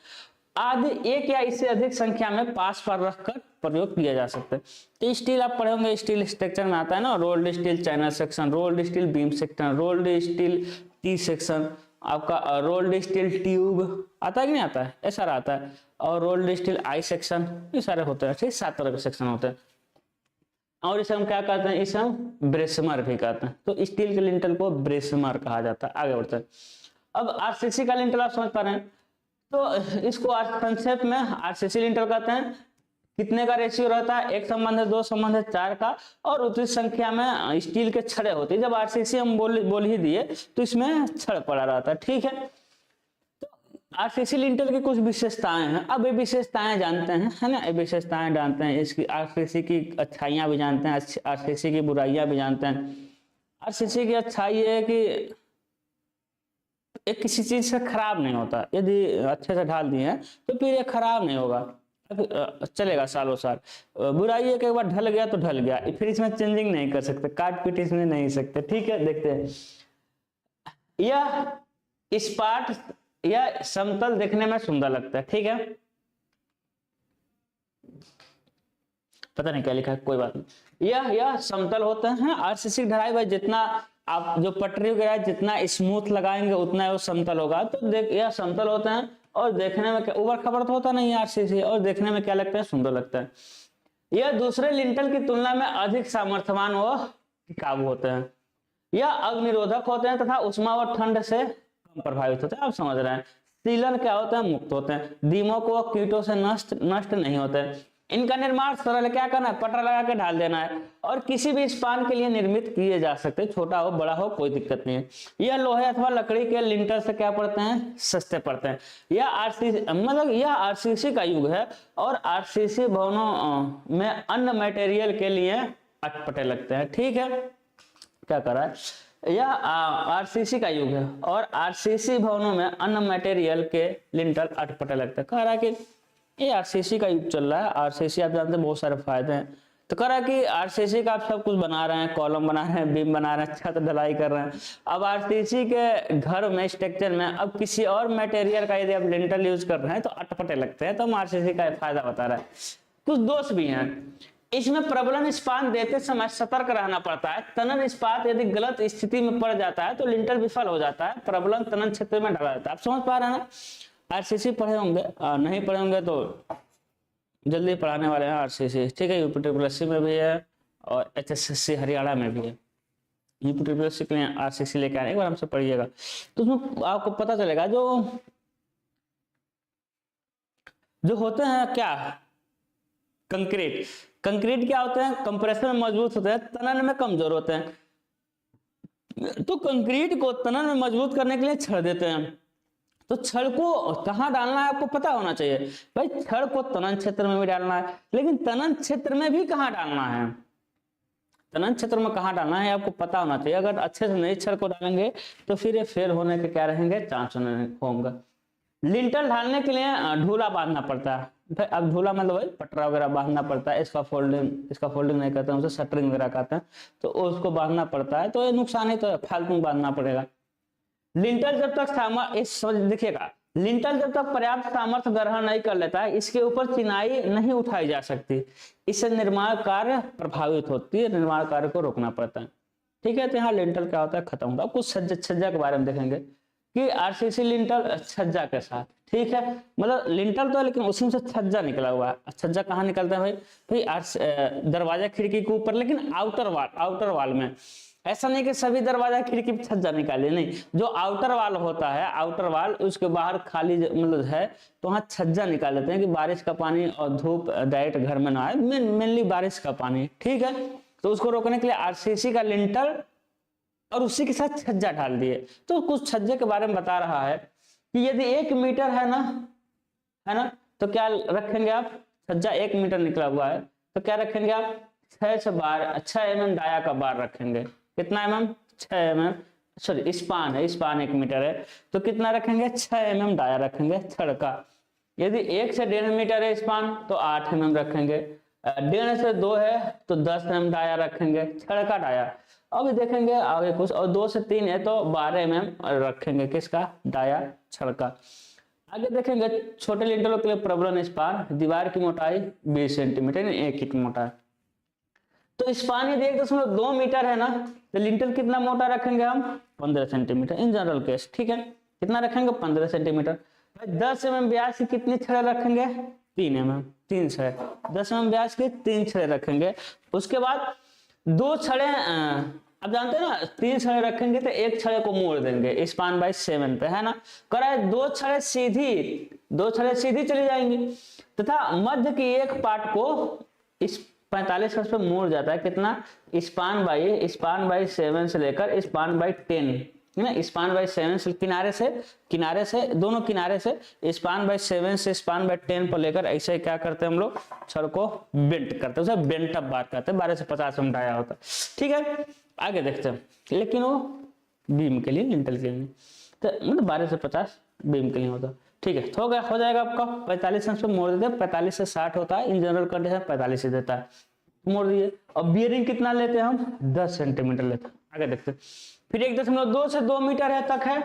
आदि एक या इससे अधिक संख्या में पास पर रखकर प्रयोग किया जा सकता है। तो स्टील आप पढ़े होंगे, स्टील स्ट्रक्चर में आता है ना, rolled steel channel section, rolled steel beam section, rolled steel tea section, आपका रोल्ड स्टील ट्यूब आता है कि नहीं आता है, ऐसा आता है, और रोल्ड स्टील आई सेक्शन, ये सारे होते हैं, ठीक, 7 तरह के सेक्शन होते हैं। और इसे हम क्या कहते हैं, इसे हम ब्रेसमर भी कहते हैं। तो स्टील के लिंटल को ब्रेसमर कहा जाता है। आगे बढ़ते हैं, अब आरसीसी का लिंटल आप समझ पा रहे हैं, तो इसको संक्षेप में आरसीसी लिंटल कहते हैं। कितने का रेशियो रहता है, 1:2:4 का, और उतनी संख्या में स्टील के छड़े होते हैं। जब आरसीसी हम बोल ही दिए तो इसमें छड़ पड़ा रहता है, ठीक है। तो आरसीसी लिंटल की कुछ विशेषताएं हैं, अब ये विशेषताएं जानते हैं, है ना, ये विशेषताएं जानते हैं, इसकी आरसीसी की अच्छाइयां भी जानते हैं, आरसीसी की बुराइयां भी जानते हैं। आरसीसी की अच्छाई है कि ये किसी चीज से खराब नहीं होता, यदि अच्छे से ढाल दिए हैं तो फिर ये खराब नहीं होगा, चलेगा सालों साल। बुराई है कि एक बार ढल गया तो ढल गया, फिर इसमें चेंजिंग नहीं कर सकते, काट पीट इसमें नहीं सकते, ठीक है। देखते हैं, यह इस्पात या समतल देखने में सुंदर लगता है, ठीक है। पता नहीं क्या लिखा है, कोई बात नहीं। यह समतल होते हैं। आरसीसी ढलाई भाई जितना आप जो पटरी वगैरह जितना स्मूथ लगाएंगे उतना वो समतल होगा। तो देख यह समतल होते हैं और देखने में ऊबड़ खबर तो होता नहीं है आरसीसी, और देखने में क्या लगता है, सुंदर लगता है। यह दूसरे लिंटल की तुलना में अधिक सामर्थ्यवान व टिकाऊ होते हैं। यह अग्निरोधक होते हैं तथा उष्मा व ठंड से कम प्रभावित होते हैं। आप समझ रहे हैं, सीलन क्या होते हैं, मुक्त होते हैं, दीमक व कीटों से नष्ट नहीं होते। इनका निर्माण सरल है, क्या करना है, पटरा लगा के ढाल देना है, और किसी भी स्पान के लिए निर्मित किए जा सकते हैं, छोटा हो बड़ा हो कोई दिक्कत नहीं है। यह लोहे अथवा लकड़ी के लिंटर से क्या पड़ते हैं, सस्ते पड़ते हैं। यह आरसीसी मतलब यह आरसीसी का युग है, और आरसीसी भवनों में अन्य मटेरियल के लिए अटपटे लगते हैं, ठीक है। क्या कर रहा है, यह आरसीसी का युग है और आरसीसी भवनों में अन्य मटेरियल के लिंटर अटपटे लगते हैं। कह रहा है कि ये आरसीसी का युग चल रहा है। आरसीसी आप जानते हैं बहुत सारे फायदे हैं। तो कह रहा है कि आरसीसी का आप सब कुछ बना रहे हैं, कॉलम बना रहे हैं, बीम बना रहे हैं, छत ढलाई कर रहे हैं। अब आरसीसी के घर में स्ट्रक्चर में अब किसी और मटेरियल का यदि आप लिंटर यूज कर रहे हैं तो अटपटे लगते हैं। तो हम आरसीसी का फायदा बता रहे हैं। कुछ दोष भी हैं इसमें। प्रबलन इस्पात देते समय सतर्क रहना पड़ता है। तनन इस्पात यदि गलत स्थिति में पड़ जाता है तो लिंटर विफल हो जाता है, प्रबलन तनन क्षेत्र में ढला जाता है। आप समझ पा रहे हैं ना। आरसीसी पढ़े होंगे, नहीं पढ़े होंगे तो जल्दी पढ़ाने वाले हैं आरसीसी, ठीक है। यूपी ट्रिपल एससी में भी है और HSSC हरियाणा में भी है। यूपीपीएससी के लिए RCC लेके आए, एक बार हमसे पढ़िएगा तो उसमें आपको पता चलेगा जो होते हैं क्या, कंक्रीट। कंक्रीट क्या होते हैं, कंप्रेशन में मजबूत होते हैं, तनन में कमजोर होते हैं। तो कंक्रीट को तनन में मजबूत करने के लिए छड़ देते हैं। तो छड़ को कहाँ डालना है आपको पता होना चाहिए भाई। छड़ को तनन क्षेत्र में भी डालना है, लेकिन तनन क्षेत्र में भी कहाँ डालना है, तनन क्षेत्र में कहाँ डालना है आपको पता होना चाहिए। अगर अच्छे से नहीं छड़ को डालेंगे तो फिर ये फेल होने के क्या रहेंगे, चांस होंगे। लिंटल ढालने के लिए ढूला बांधना पड़ता है भाई। अब ढूला मतलब भाई पटरा वगैरह बांधना पड़ता है। इसका फोल्डिंग नहीं करते हैं, उसे शटरिंग वगैरह कहते हैं। तो उसको बांधना पड़ता है, तो ये नुकसान ही तो है, फालतू में बांधना पड़ेगा। लिंटल जब तक देखिएगा, लिंटल जब तक पर्याप्त सामर्थ्य ग्रहण नहीं कर लेता है, इसके ऊपर चिनाई नहीं उठाई जा सकती। इससे निर्माण कार्य प्रभावित होती है, निर्माण कार्य को रोकना पड़ता है। ठीक है, तो यहाँ लिंटल क्या होता है खत्म होता है। कुछ छज्जा के बारे में देखेंगे कि RCC लिंटल छज्जा के साथ, ठीक है, मतलब लिंटल तो है लेकिन उसी में से छज्जा निकला हुआ है। छज्जा कहाँ निकलता है भाई दरवाजा खिड़की के ऊपर, लेकिन आउटर वाल में। ऐसा नहीं कि सभी दरवाजा खिड़की पे छज्जा निकाले, नहीं, जो आउटर वाल होता है, आउटर वाल उसके बाहर खाली मतलब है, तो वहाँ छज्जा निकाल लेते हैं कि बारिश का पानी और धूप डायरेक्ट घर में ना आए, मेनली बारिश का पानी, ठीक है। तो उसको रोकने के लिए RCC का लिंटल और उसी के साथ छज्जा डाल दिए। तो कुछ छज्जे के बारे में बता रहा है कि यदि 1 मीटर है ना, तो क्या रखेंगे आप, छज्जा 1 मीटर निकला हुआ है तो क्या रखेंगे आप, 6 mm डाया का बार रखेंगे। कितना mm, 6 mm, सॉरी स्पान है, स्पान 1 मीटर है तो कितना रखेंगे, 6 mm डाया रखेंगे छड़ का। यदि 1 से 1.5 मीटर है स्पान तो 8 mm रखेंगे, 1.5 से 2 है तो 10 mm डाया रखेंगे, छड़ का डाया। अभी देखेंगे आगे कुछ, और 2 से 3 है तो 12 mm रखेंगे, किसका, डाया छड़ का। आगे देखेंगे छोटे लिंटलों के लिए प्रबलन स्पान, दीवार की मोटाई 20 सेंटीमीटर, 1 इंच मोटा है। तो स्पान यदि 1.2 मीटर है ना, तो लिंटल कितना मोटा रखेंगे हम, 15 सेंटीमीटर इन जनरल केस, ठीक है। कितना रखेंगे, 15 सेंटीमीटर। 10 mm व्यास की कितनी छड़ें रखेंगे, 3 mm, 3 छड़ें। 10 mm व्यास के 3 छड़ें रखेंगे। उसके बाद 2 छड़ें, अब जानते हैं ना, 3 छड़ें रखेंगे तो 1 छड़े को मोड़ देंगे स्पान बाय 7 पे, है ना। कराए 2 छड़ें सीधी चली जाएंगी तथा मध्य की एक पार्ट को इस 45 अंश पे मोड़ जाता है। कितना, स्पान बाई 7 से लेकर स्पान बाई 10, स्पान बाई 7 से किनारे से दोनों किनारे से स्पान बाई 7 से स्पान बाई 10 पर लेकर ऐसे क्या करते हैं हम लोग, छड़ को बेंट करते हैं, उसे बेंट अप बार कहते हैं। 12 से 50 में डाया होता है, ठीक है। आगे देखते हैं, लेकिन वो बीम के लिए, लिंटल के लिए, तो मतलब 12 से 50 बीम के लिए होता है, ठीक है। तो हो जाएगा आपका 45 अंश पे मोड़ देते हैं। 45 से 60 होता है, इन जनरल कंडीशन 45 से देता है, मोड़ दिए। और बियरिंग कितना लेते हैं हम, 10 सेंटीमीटर लेते हैं। आगे देखते हैं, फिर 1.2 से 2 मीटर है तक है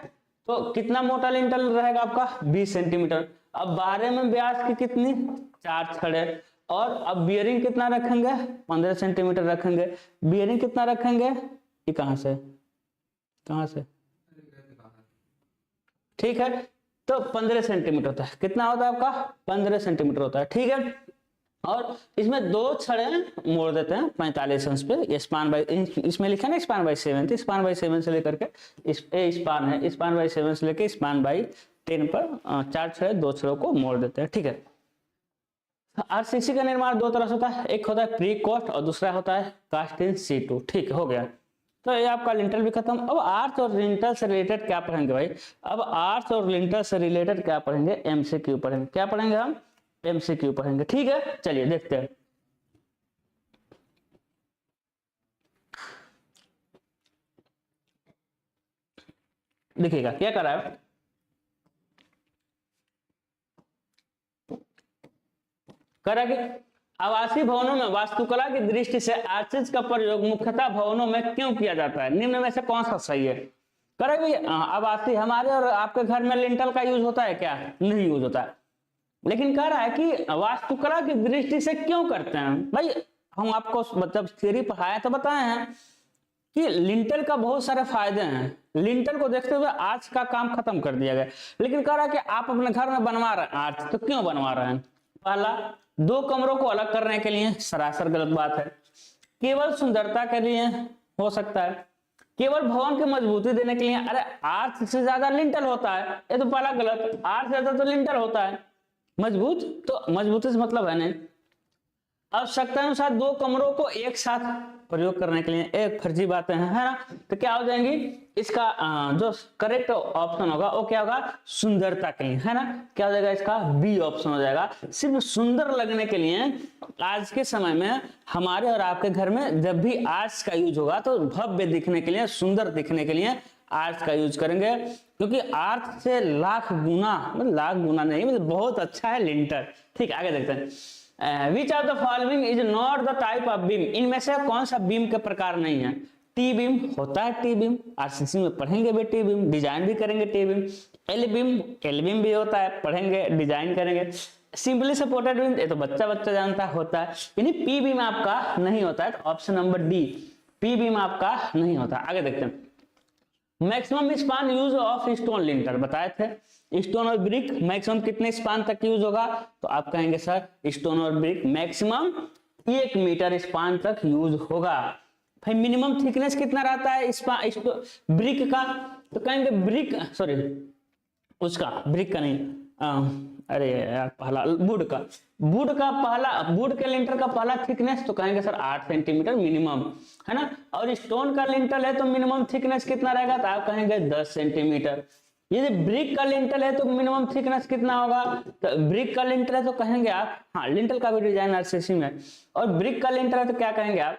तो कितना मोटा लिंटल रहेगा आपका, 20 सेंटीमीटर। अब 12 में व्यास की कितनी, 4 छड़े, और अब बियरिंग कितना रखेंगे, 15 सेंटीमीटर रखेंगे। बियरिंग कितना रखेंगे, ये कहां से, ठीक है, तो 15 सेंटीमीटर होता है। कितना होता है आपका, 15 सेंटीमीटर होता है, ठीक है। और इसमें 2 छड़े मोड़ देते हैं 45 अंश पे, स्पान बाई, इसमें लिखा ना स्पान बाई 7, तो स्पान बाई 7 से लेकर के स्पान है, स्पान बाई 7 से लेकर स्पान बाई 10 पर 4 छड़े 2 छड़ों को मोड़ देते हैं, ठीक है। RCC का निर्माण 2 तरह से होता है, एक होता है प्री कास्ट और दूसरा होता है कास्ट इन सीटू, ठीक हो गया। तो ये आपका लिंटल भी खत्म। अब आर्च और लिंटल से रिलेटेड क्या पढ़ेंगे भाई, अब आर्च और लिंटल से रिलेटेड क्या पढ़ेंगे, MCQ पढ़ेंगे। क्या पढ़ेंगे हम, MCQ पढ़ेंगे, ठीक है। चलिए देखते हैं, देखिएगा क्या कर रहा है, करा कि आवासीय भवनों में वास्तुकला की दृष्टि से आर्चेज का प्रयोग मुख्यतः भवनों में क्यों किया जाता है, निम्न में से कौन सा सही है। करेगी आवासीय, हमारे और आपके घर में लिंटल का यूज होता है क्या, नहीं यूज होता है, लेकिन कह रहा है कि वास्तुकला की दृष्टि से क्यों करते हैं भाई। हम आपको मतलब थ्योरी पढ़ाया तो बताए हैं कि लिंटल का बहुत सारे फायदे हैं। लिंटल को देखते हुए आर्च का काम खत्म कर दिया गया, लेकिन कह रहा है कि आप अपने घर में बनवा रहे हैं आर्च, तो क्यों बनवा रहे हैं। पहला, 2 कमरों को अलग करने के लिए, सरासर गलत बात है। केवल सुंदरता के लिए हो सकता है, केवल भवन की मजबूती देने के लिए। अरे आर्च से ज्यादा लिंटल होता है, ये तो पहला गलत। आर्च से ज्यादा तो लिंटल होता है, मजबूत तो मजबूती से मतलब है नहीं। आवश्यकता अनुसार दो कमरों को एक साथ प्रयोग करने के लिए, एक फर्जी बातें हैं, है ना। तो क्या हो जाएंगी, इसका जो करेक्ट ऑप्शन होगा वो क्या होगा, सुंदरता के लिए, है ना। क्या हो जाएगा इसका, बी ऑप्शन हो जाएगा। सिर्फ सुंदर लगने के लिए आज के समय में हमारे और आपके घर में जब भी आर्च का यूज होगा तो भव्य दिखने के लिए, सुंदर दिखने के लिए आर्च का यूज करेंगे, क्योंकि आर्च से लाख गुना, मतलब लाख गुना नहीं, मतलब बहुत अच्छा है लिंटर। ठीक है, आगे देखते हैं। Which of the following is not the type of beam, इनमें से कौन सा बीम के प्रकार नहीं है। टी बीम होता है, टी बीम आरसीसी में पढ़ेंगे भी, टी बीम डिजाइन भी करेंगे, टी बीम। एल बीम भी होता है, पढ़ेंगे डिजाइन करेंगे। सिंपली सपोर्टेड बीम, ये तो बच्चा जानता होता है। यानी पी बीम आपका नहीं होता है, तो option number D P beam आपका नहीं होता। आगे देखते हैं। Maximum span use of stone lintel बताए थे, स्टोन और ब्रिक मैक्सिमम कितने स्पान तक यूज होगा, तो आप कहेंगे सर स्टोन और ब्रिक मैक्सिमम 1 मीटर स्पान तक यूज होगा। भाई मिनिमम थिकनेस कितना रहता है ब्रिक का, तो कहेंगे ब्रिक, सॉरी उसका ब्रिक का नहीं, अरे यार पहला वुड का पहला, वुड के लिंटर का पहला थिकनेस तो कहेंगे सर 8 सेंटीमीटर मिनिमम, है ना। और स्टोन का लिंटर है तो मिनिमम थिकनेस कितना रहेगा, तो आप कहेंगे 10 सेंटीमीटर। यदि ब्रिक का लिंटल है तो मिनिमम थिकनेस कितना होगा, तो ब्रिक का लिंटल है तो कहेंगे आप, हाँ लिंटल का भी डिजाइन आरसीसी में, और ब्रिक का लिंटल है तो क्या कहेंगे आप,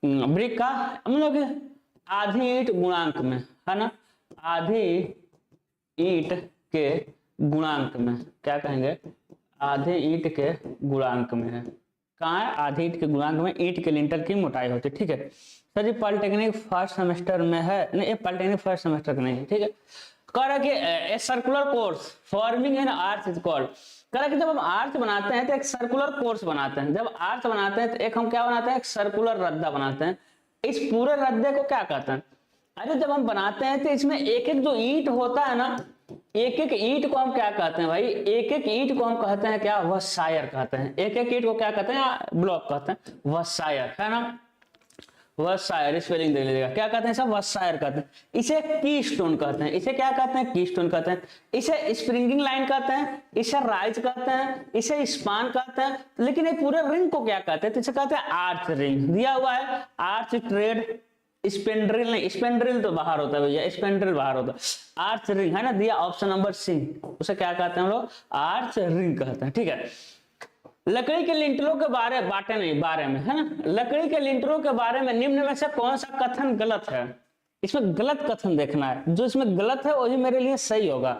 ब्रिक का हम लोग आधी ईंट गुणांक में, है ना, आधी ईंट के गुणांक में, क्या कहेंगे, आधे ईंट के गुणांक में है। कहाँ है, आधे ईंट के गुणांक में ईंट के लिंटर की मोटाई होती है। ठीक है सर, ये पॉलिटेक्निक फर्स्ट सेमेस्टर में है, नहीं ये पॉलिटेक्निक फर्स्ट सेमेस्टर का नहीं है। ठीक है, कह रहा है कि a circular course forming an arch is called, कह रहा है कि जब हम आर्च बनाते हैं तो एक सर्कुलर कोर्स बनाते हैं। जब आर्च बनाते हैं तो एक हम क्या बनाते हैं, एक सर्कुलर रद्दा बनाते हैं। इस पूरे रद्दे को क्या कहते हैं, अरे जब हम बनाते हैं तो इसमें एक एक जो ईंट होता है ना, एक एक ईंट को हम क्या कहते हैं भाई, एक एक ईंट को हम कहते हैं क्या, वसायर कहते हैं। एक एक ईंट को क्या कहते हैं, ब्लॉक कहते हैं, वसायर, है ना। वसायर स्पेलिंग देख लीजिएगा, क्या कहते हैं सब, वसायर कहते हैं। इसे की स्टोन कहते हैं, इसे क्या कहते हैं, की स्टोन कहते हैं। इसे स्प्रिंगिंग लाइन कहते हैं, इसे राइज कहते हैं, इसे स्पान कहते हैं। लेकिन ये पूरे रिंग को क्या कहते हैं, तो इसे कहते हैं आर्च रिंग। दिया हुआ है आर्च ट्रेड, स्पेंड्रिल नहीं, स्पेंड्रिल तो बाहर होता है भैया, स्पेंड्रिल बाहर होता है, आर्च रिंग, है ना। दिया ऑप्शन नंबर सी, उसे क्या कहते हैं हम लोग, आर्च रिंग कहते हैं। ठीक है, लकड़ी के लिंटरों के बारे में, है ना, लकड़ी के लिंटरों के बारे में निम्न में से कौन सा कथन गलत है। इसमें गलत कथन देखना है, जो इसमें गलत है वही मेरे लिए सही होगा।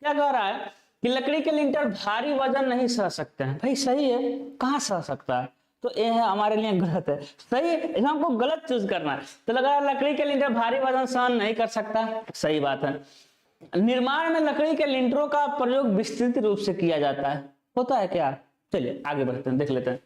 क्या कह रहा है कि लकड़ी के लिंटर भारी वजन नहीं सह सकते हैं। भाई सही है, कहाँ सह सकता है, तो ये है हमारे लिए गलत है। सही है, हमको गलत चूज करना है। तो लगा लकड़ी के लिंटर भारी वजन सहन नहीं कर सकता, सही बात है। निर्माण में लकड़ी के लिंटरों का प्रयोग विस्तृत रूप से किया जाता है, होता है क्या, चलिए आगे बढ़ते हैं, देख लेते हैं।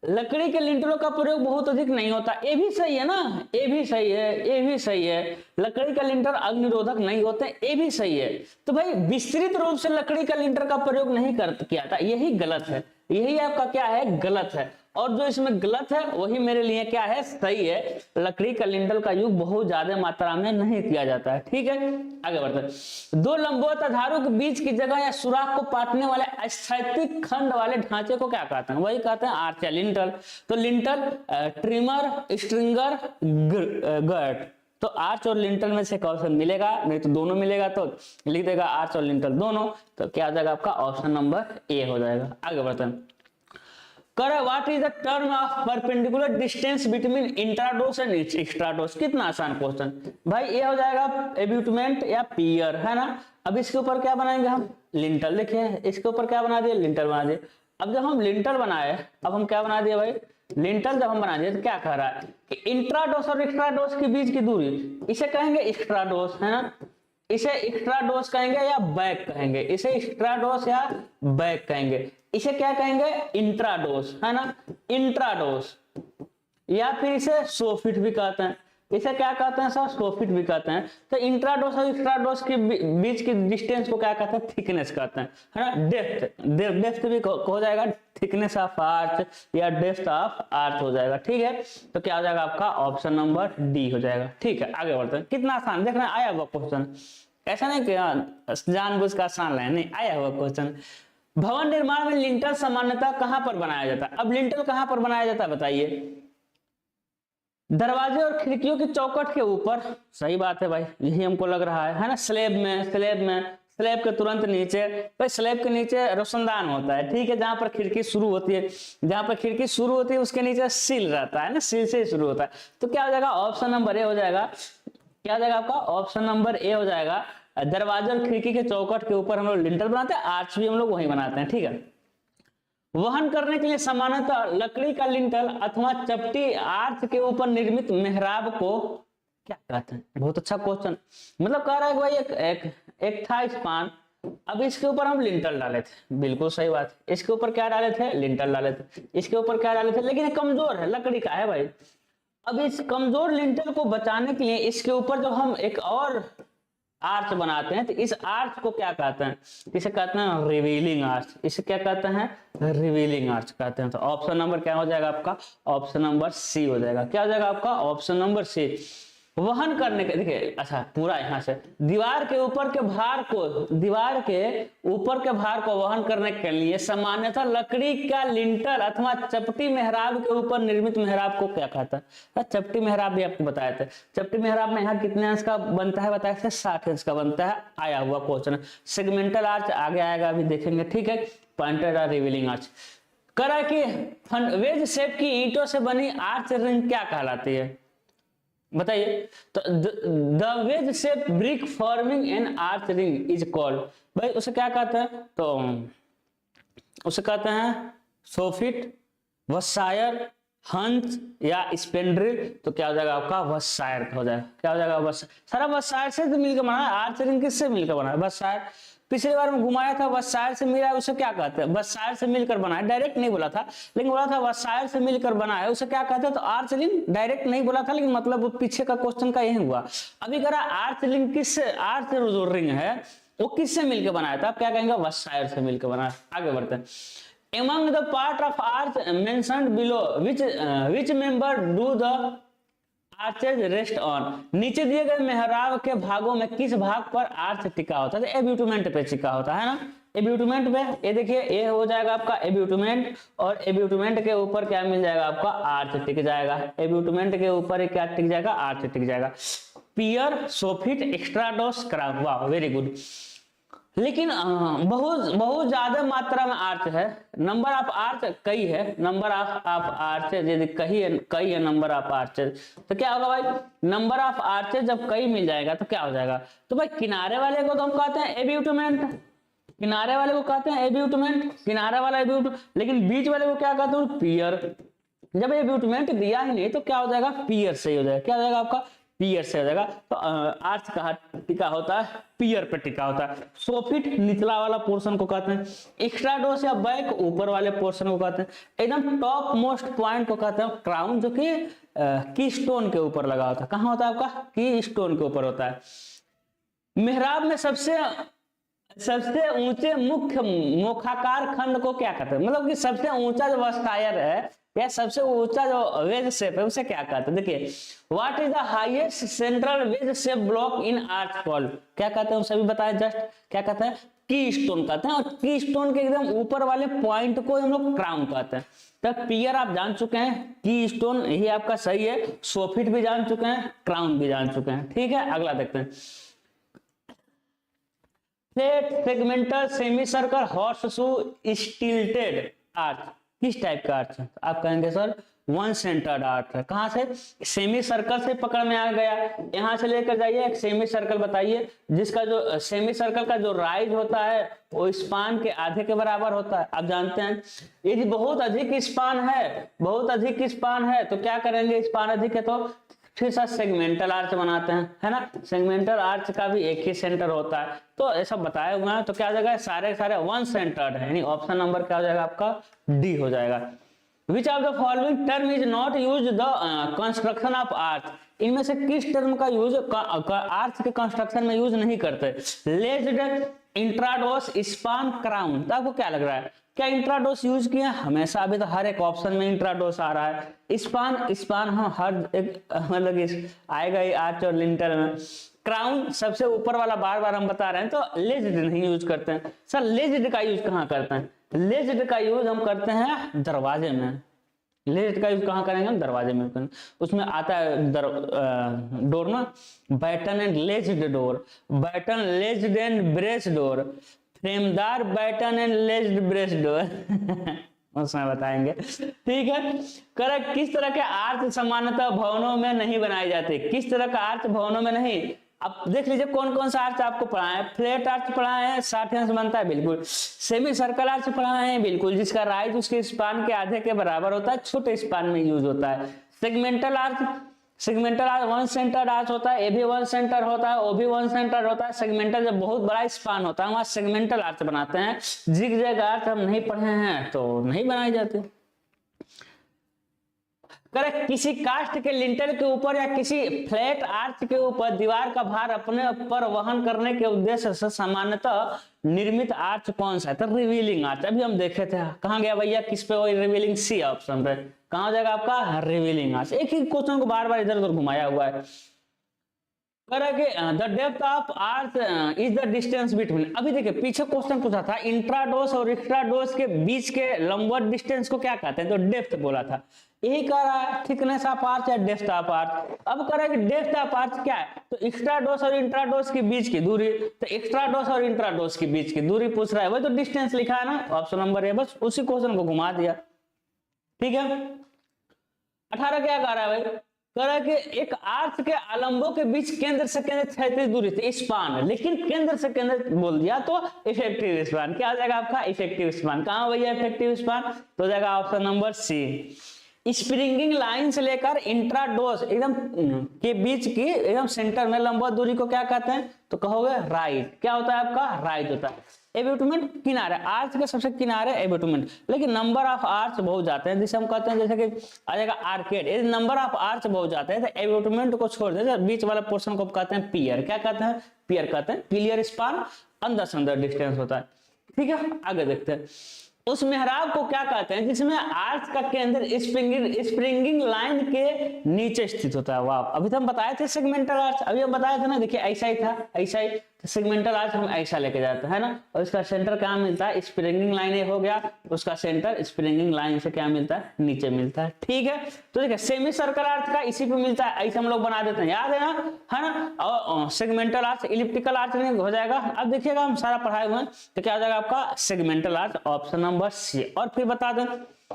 लकड़ी के लिंटरों का प्रयोग बहुत अधिक नहीं होता, ये भी सही है ना, ये भी सही है, ये भी सही है। लकड़ी का लिंटर अग्निरोधक नहीं होते, ये भी सही है। तो भाई विस्तृत रूप से लकड़ी का लिंटर का प्रयोग नहीं किया था, यही गलत है, यही आपका क्या है, गलत है। और जो इसमें गलत है वही मेरे लिए क्या है, सही है। लकड़ी का लिंटल का यूज बहुत ज्यादा मात्रा में नहीं किया जाता है। ठीक है, आगे बढ़ते हैं। दो लंबवत आधारों के बीच की जगह या सुराख को पाटने वाले अस्थैतिक खंड वाले ढांचे को क्या कहते हैं, वही कहते हैं आर्च या लिंटल। तो लिंटल, ट्रिमर, स्ट्रिंगर, गर्ट, तो आर्च और लिंटल में से कौन सा मिलेगा, नहीं तो दोनों मिलेगा, तो लिख देगा आर्च और लिंटल दोनों, तो क्या आ जाएगा आपका ऑप्शन नंबर ए हो जाएगा। आगे बढ़ते हैं। कर what is the term of perpendicular distance between intrados and extrados. कितना आसान क्वेश्चन भाई, ये हो जाएगा एब्यूटमेंट या पियर, है ना। अब इसके ऊपर क्या बनाएंगे हम, लिंटल। देखिए इसके ऊपर क्या बना दिए, लिंटल बना दिए। अब जब हम लिंटल बनाए, अब हम क्या बना दिए भाई, लिंटल जब हम बना दिए तो क्या कह रहा है कि इंट्राडोस और एक्स्ट्राडोस के बीच की दूरी, इसे कहेंगे एक्स्ट्राडोस, है ना। इसे एक्स्ट्राडोस कहेंगे या बैक कहेंगे, इसे एक्स्ट्राडोस या बैक कहेंगे। इसे क्या कहेंगे, इंट्राडोस, है ना, इंट्राडोस, या फिर इसे सोफिट भी कहते हैं। इसे क्या कहते हैं सर, सोफिट भी कहते हैं। तो इंट्राडोस और एक्स्ट्राडोस के बीच की डिस्टेंस को क्या कहते हैं, थिकनेस कहते हैं, है ना। डेप्थ, डेप्थ भी हो जाएगा थिकनेस ऑफ आर्च या डेप्थ ऑफ आर्च हो जाएगा, ठीक है। तो क्या हो जाएगा आपका ऑप्शन नंबर डी हो जाएगा, ठीक है। आगे बढ़ते हैं, कितना आसान देख रहे हैं, आया हुआ क्वेश्चन, ऐसा नहीं कि जानबूझ का आसान है, नहीं, आया हुआ क्वेश्चन। भवन निर्माण में लिंटल सामान्यतः कहां पर बनाया जाता है। अब लिंटल कहां पर बनाया जाता है बताइए, दरवाजे और खिड़कियों की चौखट के ऊपर, सही बात है भाई, यही हमको लग रहा है ना। स्लैब में, स्लैब के तुरंत नीचे, भाई स्लैब के नीचे रोशनदान होता है, ठीक है, जहां पर खिड़की शुरू होती है, जहां पर खिड़की शुरू होती है उसके नीचे सील रहता है ना, सील से शुरू होता है। तो क्या हो जाएगा, ऑप्शन नंबर ए हो जाएगा। क्या हो जाएगा आपका, ऑप्शन नंबर ए हो जाएगा। दरवाजे और खिड़की के चौखट के ऊपर हम लोग लिंटल बनाते हैं, आर्च भी हम लोग वही बनाते हैं, ठीक है। वहन करने के लिए सामान्यतः लकड़ी का लिंटल अथवा चपटी आर्च के ऊपर निर्मित मेहराब को क्या कहते हैं। बहुत अच्छा क्वेश्चन, मतलब कह रहा है कि भाई एक था स्पान, अब इसके ऊपर हम लिंटल डाले थे, बिल्कुल सही बात। इसके ऊपर क्या डाले थे, लिंटल डाले थे, इसके ऊपर क्या डाले थे, लेकिन ये कमजोर है, लकड़ी का है भाई। अब इस कमजोर लिंटल को बचाने के लिए इसके ऊपर जो हम एक और आर्च बनाते हैं, तो इस आर्च को क्या कहते हैं, इसे कहते हैं रिवीलिंग आर्च। इसे क्या कहते हैं, रिवीलिंग आर्च कहते हैं। तो ऑप्शन नंबर क्या हो जाएगा आपका, ऑप्शन नंबर सी हो जाएगा। क्या हो जाएगा आपका, ऑप्शन नंबर सी। वहन करने के, देखिए अच्छा पूरा यहाँ से, दीवार के ऊपर के भार को वहन करने के लिए सामान्यतः लकड़ी का लिंटल अथवा चपटी मेहराब के ऊपर निर्मित मेहराब को क्या कहता है। चपटी मेहराब भी आपको बताए थे। चपटी मेहराब में यहाँ कितने अंश का बनता है बताए थे, 60 अंश का बनता है, आया हुआ क्वेश्चन। सेगमेंटल आर्च आगे आएगा, अभी देखेंगे, ठीक है। पॉइंटेड और रिवीलिंग आर्च करा कि वेज शेप की ईंटों से बनी आर्च रिंग क्या कहलाती है बताइए। तो the ways shape brick forming an arch ring is called, भाई उसे क्या कहते हैं, तो उसे कहते हैं सोफिट, वसायर, हंस या स्पेंड्रिल। तो क्या हो जाएगा आपका, वसायर हो जाएगा। क्या हो जाएगा, सारा वसायर से तो मिलकर बना है, आर्च रिंग किससे मिलकर बना है, वसायर। पिछली बार में घुमाया था, वसायर से मिला है, उसे क्या कहते हैं, वसायर से मिलकर बना है, डायरेक्ट नहीं बोला था, लेकिन बोला था वसायर से मिलकर बना है, उसे क्या कहते हैं, तो आर्च रिंग। डायरेक्ट नहीं बोला था, लेकिन मतलब वो पीछे का क्वेश्चन का यही हुआ। अभी कह रहा आर्च रिंग किससे, आर्च जो रिंग है वो किससे मिलकर बनाया था, आप क्या कहेंगे, वसायर से मिलकर बनाया। आगे बढ़ते हैं। Among the part of arch mentioned below, which member do the arches rest on? नीचे दिए गए मेहराब के भागों में किस भाग पर आर्च टिका होता है, एब्यूटमेंट पे टिका होता है ना, एब्यूटमेंट पे। ये देखिए, ये हो जाएगा आपका एब्यूटमेंट, और एब्यूटमेंट के ऊपर क्या मिल जाएगा आपका, आर्च टिक जाएगा। एब्यूटमेंट के ऊपर क्या टिक जाएगा, आर्च टिक जाएगा। पियर, सोफिट, एक्स्ट्राडोस, क्राउन, वाह वेरी गुड। लेकिन बहुत ज्यादा मात्रा में आर्च है, नंबर ऑफ आर्च कई है, नंबर ऑफ आर्च यदि कई है नंबर ऑफ आर्च, तो क्या होगा भाई, नंबर ऑफ आर्च जब कई मिल जाएगा तो क्या हो जाएगा, तो भाई किनारे वाले को तो हम कहते हैं एब्यूटमेंट, किनारे वाले को कहते हैं एब्यूटमेंट, किनारे वाला एब्यूट, लेकिन बीच वाले को क्या कहते हैं, पियर। जब एब्यूटमेंट दिया ही नहीं तो क्या हो जाएगा, पियर से ही हो जाएगा। क्या हो जाएगा आपका, पियर से हो जाएगा। तो आर्च कहाँ टिका होता है, पियर पे टिका होता है। सोफिट निचला वाला पोर्शन को कहते हैं, एक्स्ट्राडोस या बैक ऊपर वाले पोर्शन को कहते हैं, एकदम टॉप मोस्ट पॉइंट को कहते हैं क्राउन, जो कि की स्टोन के ऊपर लगा होता है। कहाँ होता है आपका, की स्टोन के ऊपर होता है। मेहराब में सबसे ऊंचे मुख्य मुखाकार खंड को क्या कहते हैं, मतलब कि सबसे ऊंचा जो वस्तायर है या सबसे ऊंचा जो वेज शेप है उसे क्या कहते हैं। देखिए, what is the highest central veg shape block in arch called, क्या कहते हैं सभी बताएं जस्ट, क्या कहते हैं, की स्टोन कहते हैं। और की स्टोन के एकदम ऊपर वाले पॉइंट को हम लोग क्राउन कहते हैं। तब पियर आप जान चुके हैं, की स्टोन यही आपका सही है, सोफिट भी जान चुके हैं, क्राउन भी जान चुके हैं। ठीक है, अगला देखते हैं। Flat segmental semi circle horseshoe stilted arch किस टाइप का आर्च है, आप कहेंगे सर वन सेंटर्ड आर्च है। कहां से, सेमी सर्कल से पकड़ में आ गया, यहां से लेकर जाइए एक सेमी सर्कल बताइए, जिसका जो सेमी सर्कल का जो राइज होता है वो स्पान के आधे के बराबर होता है। आप जानते हैं यदि बहुत अधिक स्पान है तो क्या करेंगे, स्पान अधिक है तो फिर साथ सेगमेंटल आर्च बनाते हैं, है ना। सेगमेंटल आर्च का भी एक ही सेंटर होता है, तो ऐसा बताया हुआ है। तो क्या हो जाएगा, सारे वन सेंटर्ड है, यानी ऑप्शन नंबर क्या हो जाएगा आपका, डी हो जाएगा। Which of the following term is not use the construction of arch, इनमें से किस टर्म का यूज आर्च के कंस्ट्रक्शन में यूज नहीं करते? लेज्ड, इंट्राडोस, स्पान, क्राउन। तो आपको क्या लग रहा है, क्या इंट्राडोस यूज किया? हमेशा अभी तो हर एक ऑप्शन में इंट्राडोस आ रहा है। स्पान हम हर एक मतलब आएगा ही आर्च और लिंटर में। क्राउन सबसे ऊपर वाला बार बार हम बता रहे हैं, तो लेज्ड नहीं यूज करते हैं। सर लेज्ड का यूज कहाँ करते हैं? लेज्ड का यूज हम करते हैं दरवाजे में। लेज्ड का यूज कहाँ करेंगे हम? दरवाजे में। उसमें आता है डोर में, batten and ledged door, batten ledged and brace door, फ्रेमदार batten and ledged brace door उसमें बताएंगे। ठीक है, करेक्ट। किस तरह के आर्च सामान्यतः भवनों में नहीं बनाए जाते? किस तरह का आर्च भवनों में नहीं? अब देख लीजिए कौन कौन सा आर्च आपको पढ़ाए हैं। फ्लैट आर्च पढ़ाए हैं, 60 अंश बनता है, बिल्कुल। सेमी सर्कल आर्च पढ़ाए हैं, बिल्कुल, जिसका राइज उसके स्पान के आधे के बराबर होता है, छोटे स्पान में यूज होता है। Segmental arch, segmental arch one centre arch होता है, ये भी वन सेंटर होता है, वो भी वन सेंटर होता है। सेगमेंटल जब बहुत बड़ा स्पान होता है वहां सेगमेंटल आर्च बनाते हैं। जिगजैग आर्च हम नहीं पढ़े हैं तो नहीं बनाए जाते। करेक्ट। किसी कास्ट के लिंटर के ऊपर या किसी फ्लैट आर्च के ऊपर दीवार का भार अपने ऊपर वहन करने के उद्देश्य से सामान्यतः निर्मित आर्च कौन सा है? तो रिवीलिंग आर्च। अभी हम देखे थे, कहाँ गया भैया, किस पे? वही रिवीलिंग, सी ऑप्शन पे। कहाँ हो जाएगा आपका? Revealing arch. एक ही क्वेश्चन को बार बार इधर उधर घुमाया हुआ है। The depth of arch is the distance between. अभी देखिए पीछे क्वेश्चन पूछा था इंट्राडोस और एक्स्ट्राडोस के बीच के लंबवत डिस्टेंस को क्या कहते हैं? तो डेप्थ बोला था। यही कह रहा है थिकनेस ऑफ आर्च या डेप्थ ऑफ आर्च। अब कह रहा है कि डेप्थ ऑफ आर्च क्या है? तो एक्स्ट्राडोस और इंट्राडोस के बीच की दूरी। तो एक्स्ट्राडोस और इंट्राडोस के बीच की दूरी पूछ रहा है, वही तो डिस्टेंस लिखा है ना, ऑप्शन नंबर ए। बस उसी क्वेश्चन को घुमा दिया। ठीक है, 18 क्या कह रहा है भाई? कह रहा है कि एक आर्च के आलंबों के बीच केंद्र से केंद्र 36 दूरी थी, स्पान, लेकिन केंद्र से केंद्र बोल दिया तो इफेक्टिव स्पान। क्या हो जाएगा आपका? Effective span. कहां भैया इफेक्टिव स्पान? तो हो जाएगा option number C. Springing line से लेकर इंट्राडोस एकदम के बीच की एकदम सेंटर में लंबवत दूरी को क्या कहते हैं? तो कहोगे राइट। क्या होता है आपका? राइट होता है। एबेटमेंट किनारे, आर्च के सबसे किनारे एबेटमेंट, लेकिन नंबर ऑफ आर्च बहुत जाते हैं, जिसे हम कहते हैं जैसे कि आ जाएगा आर्केड। यदि नंबर ऑफ आर्च बहुत जाते हैं तो एबेटमेंट को छोड़ देते हैं, बीच वाला पोर्शन को कहते हैं पियर। क्या कहते हैं? पियर कहते हैं। पिलियर स्पान अंदर से अंदर डिस्टेंस होता है। ठीक है, आगे देखते हैं। उस मेहराब को क्या कहते हैं जिसमें आर्च का केंद्र स्प्रिंगिंग लाइन के नीचे स्थित होता है? वाह, अभी तो हम बताए थे सेगमेंटल आर्च, अभी हम बताए थे ना, देखिए ऐसा ही था, ऐसा ही। सेगमेंटल आर्च हम ऐसा लेके जाते हैं ना, और इसका सेंटर क्या मिलता है? स्प्रिंगिंग लाइन हो गया, उसका सेंटर स्प्रिंगिंग लाइन से क्या मिलता है? नीचे मिलता है। ठीक है, तो देखिए सेमी सर्कल आर्च का इसी पे मिलता है, ऐसे हम लोग बना देते हैं, याद है ना? और सेगमेंटल आर्च, इलिप्टिकल आर्च नहीं हो जाएगा। अब देखिएगा हम सारा पढ़ाए हुए हैं, तो क्या हो जाएगा आपका? Segmental arch, option number C. और फिर बता दें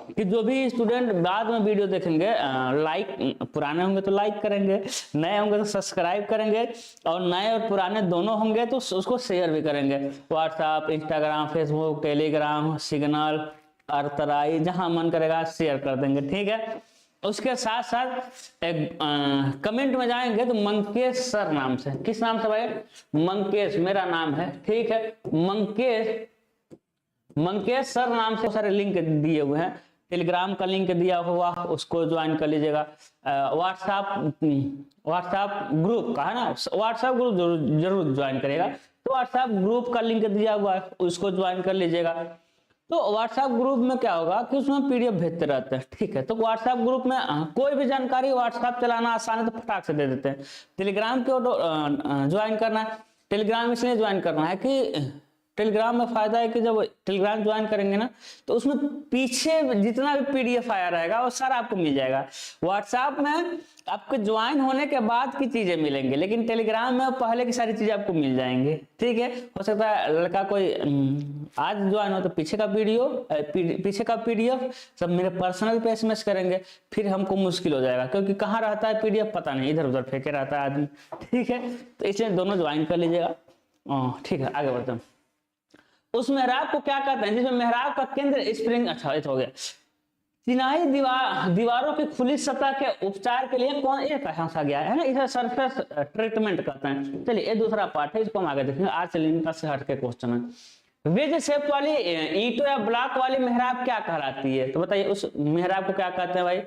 कि जो भी स्टूडेंट बाद में वीडियो देखेंगे, लाइक, पुराने होंगे तो लाइक करेंगे, नए होंगे तो सब्सक्राइब करेंगे, और नए और पुराने दोनों होंगे तो उसको शेयर भी करेंगे। WhatsApp, Instagram, Facebook, Telegram, Signal, अर्थराई, जहां मन करेगा शेयर कर देंगे। ठीक है, उसके साथ साथ एक कमेंट में जाएंगे तो मंकेश सर नाम से, किस नाम से भाई? मंकेश मेरा नाम है। ठीक है, मंकेश सर नाम से सारे लिंक दिए हुए हैं। टेलीग्राम का लिंक दिया हुआ, उसको ज्वाइन कर लीजिएगा। व्हाट्सएप ग्रुप का है ना, व्हाट्सएप ग्रुप जरूर ज्वाइन करेगा। तो व्हाट्सएप ग्रुप का लिंक दिया हुआ है, उसको ज्वाइन कर लीजिएगा। तो व्हाट्सएप ग्रुप में क्या होगा कि उसमें पीडीएफ भेजते रहते हैं। ठीक है, तो व्हाट्सएप ग्रुप में कोई भी जानकारी व्हाट्सएप चलाना आसान है तो फटाक से दे देते हैं। टेलीग्राम को ज्वाइन करना है, टेलीग्राम इसलिए ज्वाइन करना है कि टेलीग्राम में फायदा है कि जब टेलीग्राम ज्वाइन करेंगे ना, तो उसमें पीछे जितना भी पीडीएफ आया रहेगा वो सारा आपको मिल जाएगा। व्हाट्सएप में आपको ज्वाइन होने के बाद की चीजें मिलेंगी, लेकिन टेलीग्राम में पहले की सारी चीजें आपको मिल जाएंगी। ठीक है, हो सकता है लड़का कोई आज ज्वाइन हो तो पीछे का पीडीएफ सब मेरे पर्सनल पे एसएमएस करेंगे, फिर हमको मुश्किल हो जाएगा, क्योंकि कहाँ रहता है पीडीएफ पता नहीं, इधर उधर फेंके रहता है आदमी। ठीक है, तो इसलिए दोनों ज्वाइन कर लीजिएगा। ठीक है, आगे बढ़ते हैं। उस मेहराब को क्या कहते हैं जिसमें मेहराब का केंद्र स्प्रिंग, अच्छा ये तो हो गया। चिनाई दीवारों की खुली सतह के उपचार के लिए कौन एक हंसा गया है ना, इसे सरफेस ट्रीटमेंट कहते हैं। चलिए ये दूसरा पार्ट है, इसको हम आगे देखेंगे। आर्च लिंटर से हट के क्वेश्चन है। वेज शेप वाली ईंटों या ब्लॉक वाली मेहराब क्या कहलाती है? तो बताइए उस मेहराब को क्या कहते हैं भाई?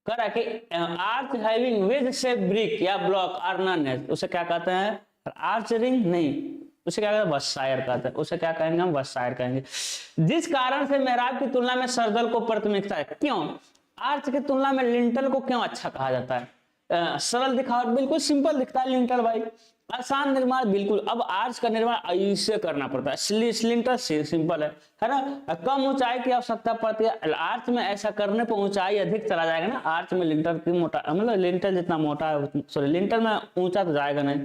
कह रहा है कि arch having veg shape brick या ब्लॉक आर नॉन एज, उसे क्या कहते हैं? आर्च रिंग नहीं, उसे क्या कहते हैं? वसायर कहते हैं। उसे क्या कहेंगे हम? वसायर कहेंगे। जिस कारण से मेहराब की तुलना में सरदल को प्राथमिकता है। क्यों? आर्च की तुलना में लिंटल को क्यों अच्छा कहा जाता है? सरल दिखावट, बिल्कुल सिंपल दिखता है लिंटल भाई। आसान निर्माण, बिल्कुल। अब आर्च का निर्माण ऐसे करना पड़ता है, लिंटल सिंपल है ना। कम ऊंचाई की आवश्यकता पड़ती है। आर्च में ऐसा करने पर ऊंचाई अधिक चला जाएगा ना। आर्च में लिंटल की मोटा, मतलब लिंटल जितना मोटा है, सॉरी लिंटल में ऊंचा तो जाएगा नहीं।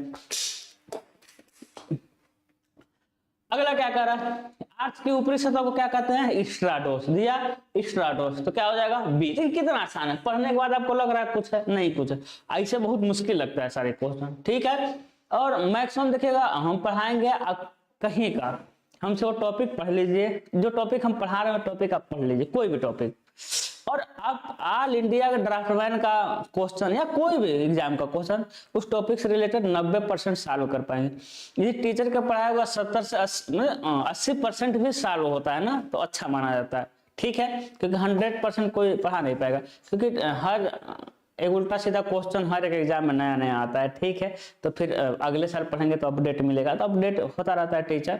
अगला क्या कह रहा है? आर्च की ऊपरी सतह को क्या कहते हैं? स्ट्राटोस। दिया स्ट्राटोस, तो क्या हो जाएगा? बी। कितना आसान है, पढ़ने के बाद आपको लग रहा है कुछ है, नहीं कुछ है। ऐसे बहुत मुश्किल लगता है सारे क्वेश्चन, ठीक है। और मैक्सिमम देखिएगा हम पढ़ाएंगे कहीं का, हमसे वो टॉपिक पढ़ लीजिए, जो टॉपिक हम पढ़ा रहे हैं टॉपिक आप पढ़ लीजिए, कोई भी टॉपिक। और आप ऑल इंडिया के ड्राफ्टमैन का क्वेश्चन या कोई भी एग्जाम का क्वेश्चन उस टॉपिक से रिलेटेड 90% सॉल्व कर पाएंगे। यदि टीचर का पढ़ाया हुआ 70 से 80% भी सॉल्व होता है ना, तो अच्छा माना जाता है, ठीक है। क्योंकि 100% कोई पढ़ा नहीं पाएगा, क्योंकि हर एक उल्टा सीधा क्वेश्चन हर एक एग्जाम में नया नया आता है, ठीक है। तो फिर अगले साल पढ़ेंगे तो अपडेट मिलेगा, तो अपडेट होता रहता है टीचर।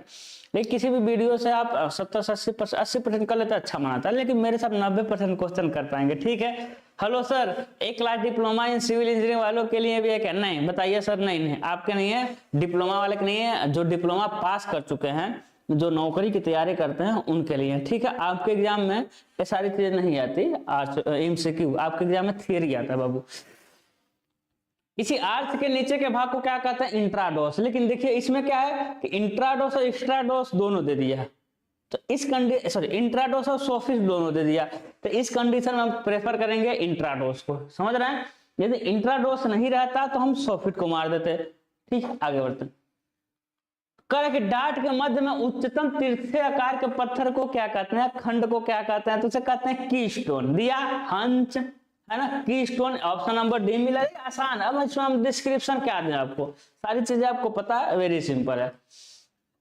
लेकिन किसी भी वीडियो से आप 70 से 80% कर लेते अच्छा मनाता है, लेकिन मेरे साथ 90% क्वेश्चन कर पाएंगे, ठीक है। हेलो सर, एक class diploma in civil engineering वालों के लिए भी है क्या? नहीं, बताइए सर। नहीं नहीं, आपके नहीं है, डिप्लोमा वाले के नहीं है, जो डिप्लोमा पास कर चुके हैं, जो नौकरी की तैयारी करते हैं उनके लिए, ठीक है। आपके एग्जाम में ये सारी चीजें नहीं आती। एमसीक्यू आपके एग्जाम में थियरी आता है बाबू। इसी आर्च के नीचे के भाग को क्या कहते हैं? इंट्राडोस। लेकिन देखिए इसमें क्या है कि इंट्राडोस और एक्स्ट्राडोस दोनों दे दिया है, तो इस कंडीशन, सॉरी इंट्राडोस और सोफिस्ट दोनों दे दिया, तो इस कंडीशन में हम प्रेफर करेंगे इंट्राडोस को, समझ रहे हैं। यदि इंट्राडोस नहीं रहता तो हम सोफिस्ट को मार देते, ठीक है। आगे बढ़ते हैं। कर के डाट के मध्य में उच्चतम तिरछे आकार के पत्थर को क्या कहते हैं? खंड को क्या कहते हैं? तो उसे कहते हैं की स्टोन। दिया हंच, है ना, की स्टोन। ऑप्शन नंबर डी मिला, आसान। अब इसमें हम डिस्क्रिप्शन क्या दें आपको, सारी चीजें आपको पता है, वेरी सिंपल है।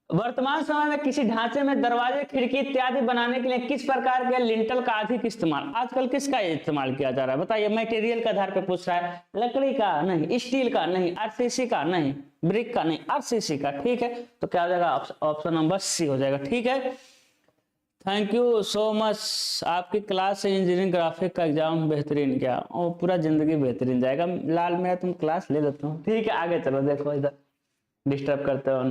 वर्तमान समय में किसी ढांचे में दरवाजे, खिड़की इत्यादि बनाने के लिए किस प्रकार के लिंटल का अधिक इस्तेमाल? आजकल किसका इस्तेमाल किया जा रहा है? बताइए। मटेरियल के आधार पर पूछ रहा है। लकड़ी का नहीं, स्टील का नहीं, आरसीसी का नहीं, ब्रिक का नहीं, आरसीसी का, ठीक है। तो क्या हो जाएगा? ऑप्शन नंबर सी हो जाएगा, ठीक है। Thank you so much. आपकी क्लास से इंजीनियरिंग ग्राफिक का एग्जाम बेहतरीन गया और पूरा जिंदगी बेहतरीन जाएगा। लाल मेरा तुम क्लास ले लेता हूँ, ठीक है। आगे चलो, देखो इधर डिस्टर्ब करते हो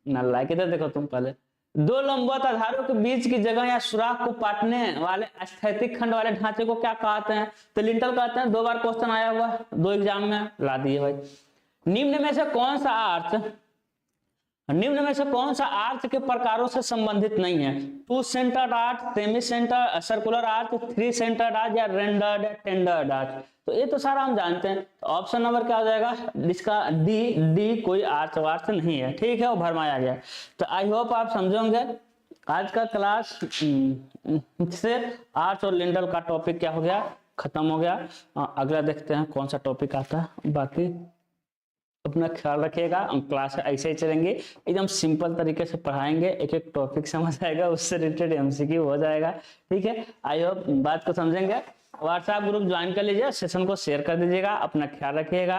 नल्ला, इधर देखो तुम। पहले दो लंबवत आधारों के बीच की जगह या सुराख को पाटने वाले स्थैतिक खंड वाले ढांचे को क्या कहते हैं? तो लिंटल कहते हैं। 2 बार क्वेश्चन आया हुआ, 2 एग्जाम में ला दिए भाई। निम्न में से कौन सा आर्च के प्रकारों से संबंधित नहीं है? 2 centred arch, semi centre, circular arch, 3 centred arch या रेंडर्ड टेंडर्ड आर्च? तो ये तो सारा हम जानते हैं। तो ऑप्शन नंबर क्या हो जाएगा? जिसका डी कोई आर्च वार्च नहीं है, ठीक है, वो भरमाया गया। तो आई होप आप समझोगे। आज का क्लास से आर्च और लिंटल का टॉपिक क्या हो गया? खत्म हो गया। अगला देखते हैं कौन सा टॉपिक आता है। बाकी अपना ख्याल रखिएगा। हम क्लास ऐसे ही चलेंगे, एकदम सिंपल तरीके से पढ़ाएंगे, एक एक टॉपिक समझ आएगा, उससे रिलेटेड एमसीक्यू हो जाएगा, ठीक है। आई होप बात को समझेंगे। व्हाट्सएप ग्रुप ज्वाइन कर लीजिए, सेशन को शेयर कर दीजिएगा। अपना ख्याल रखिएगा।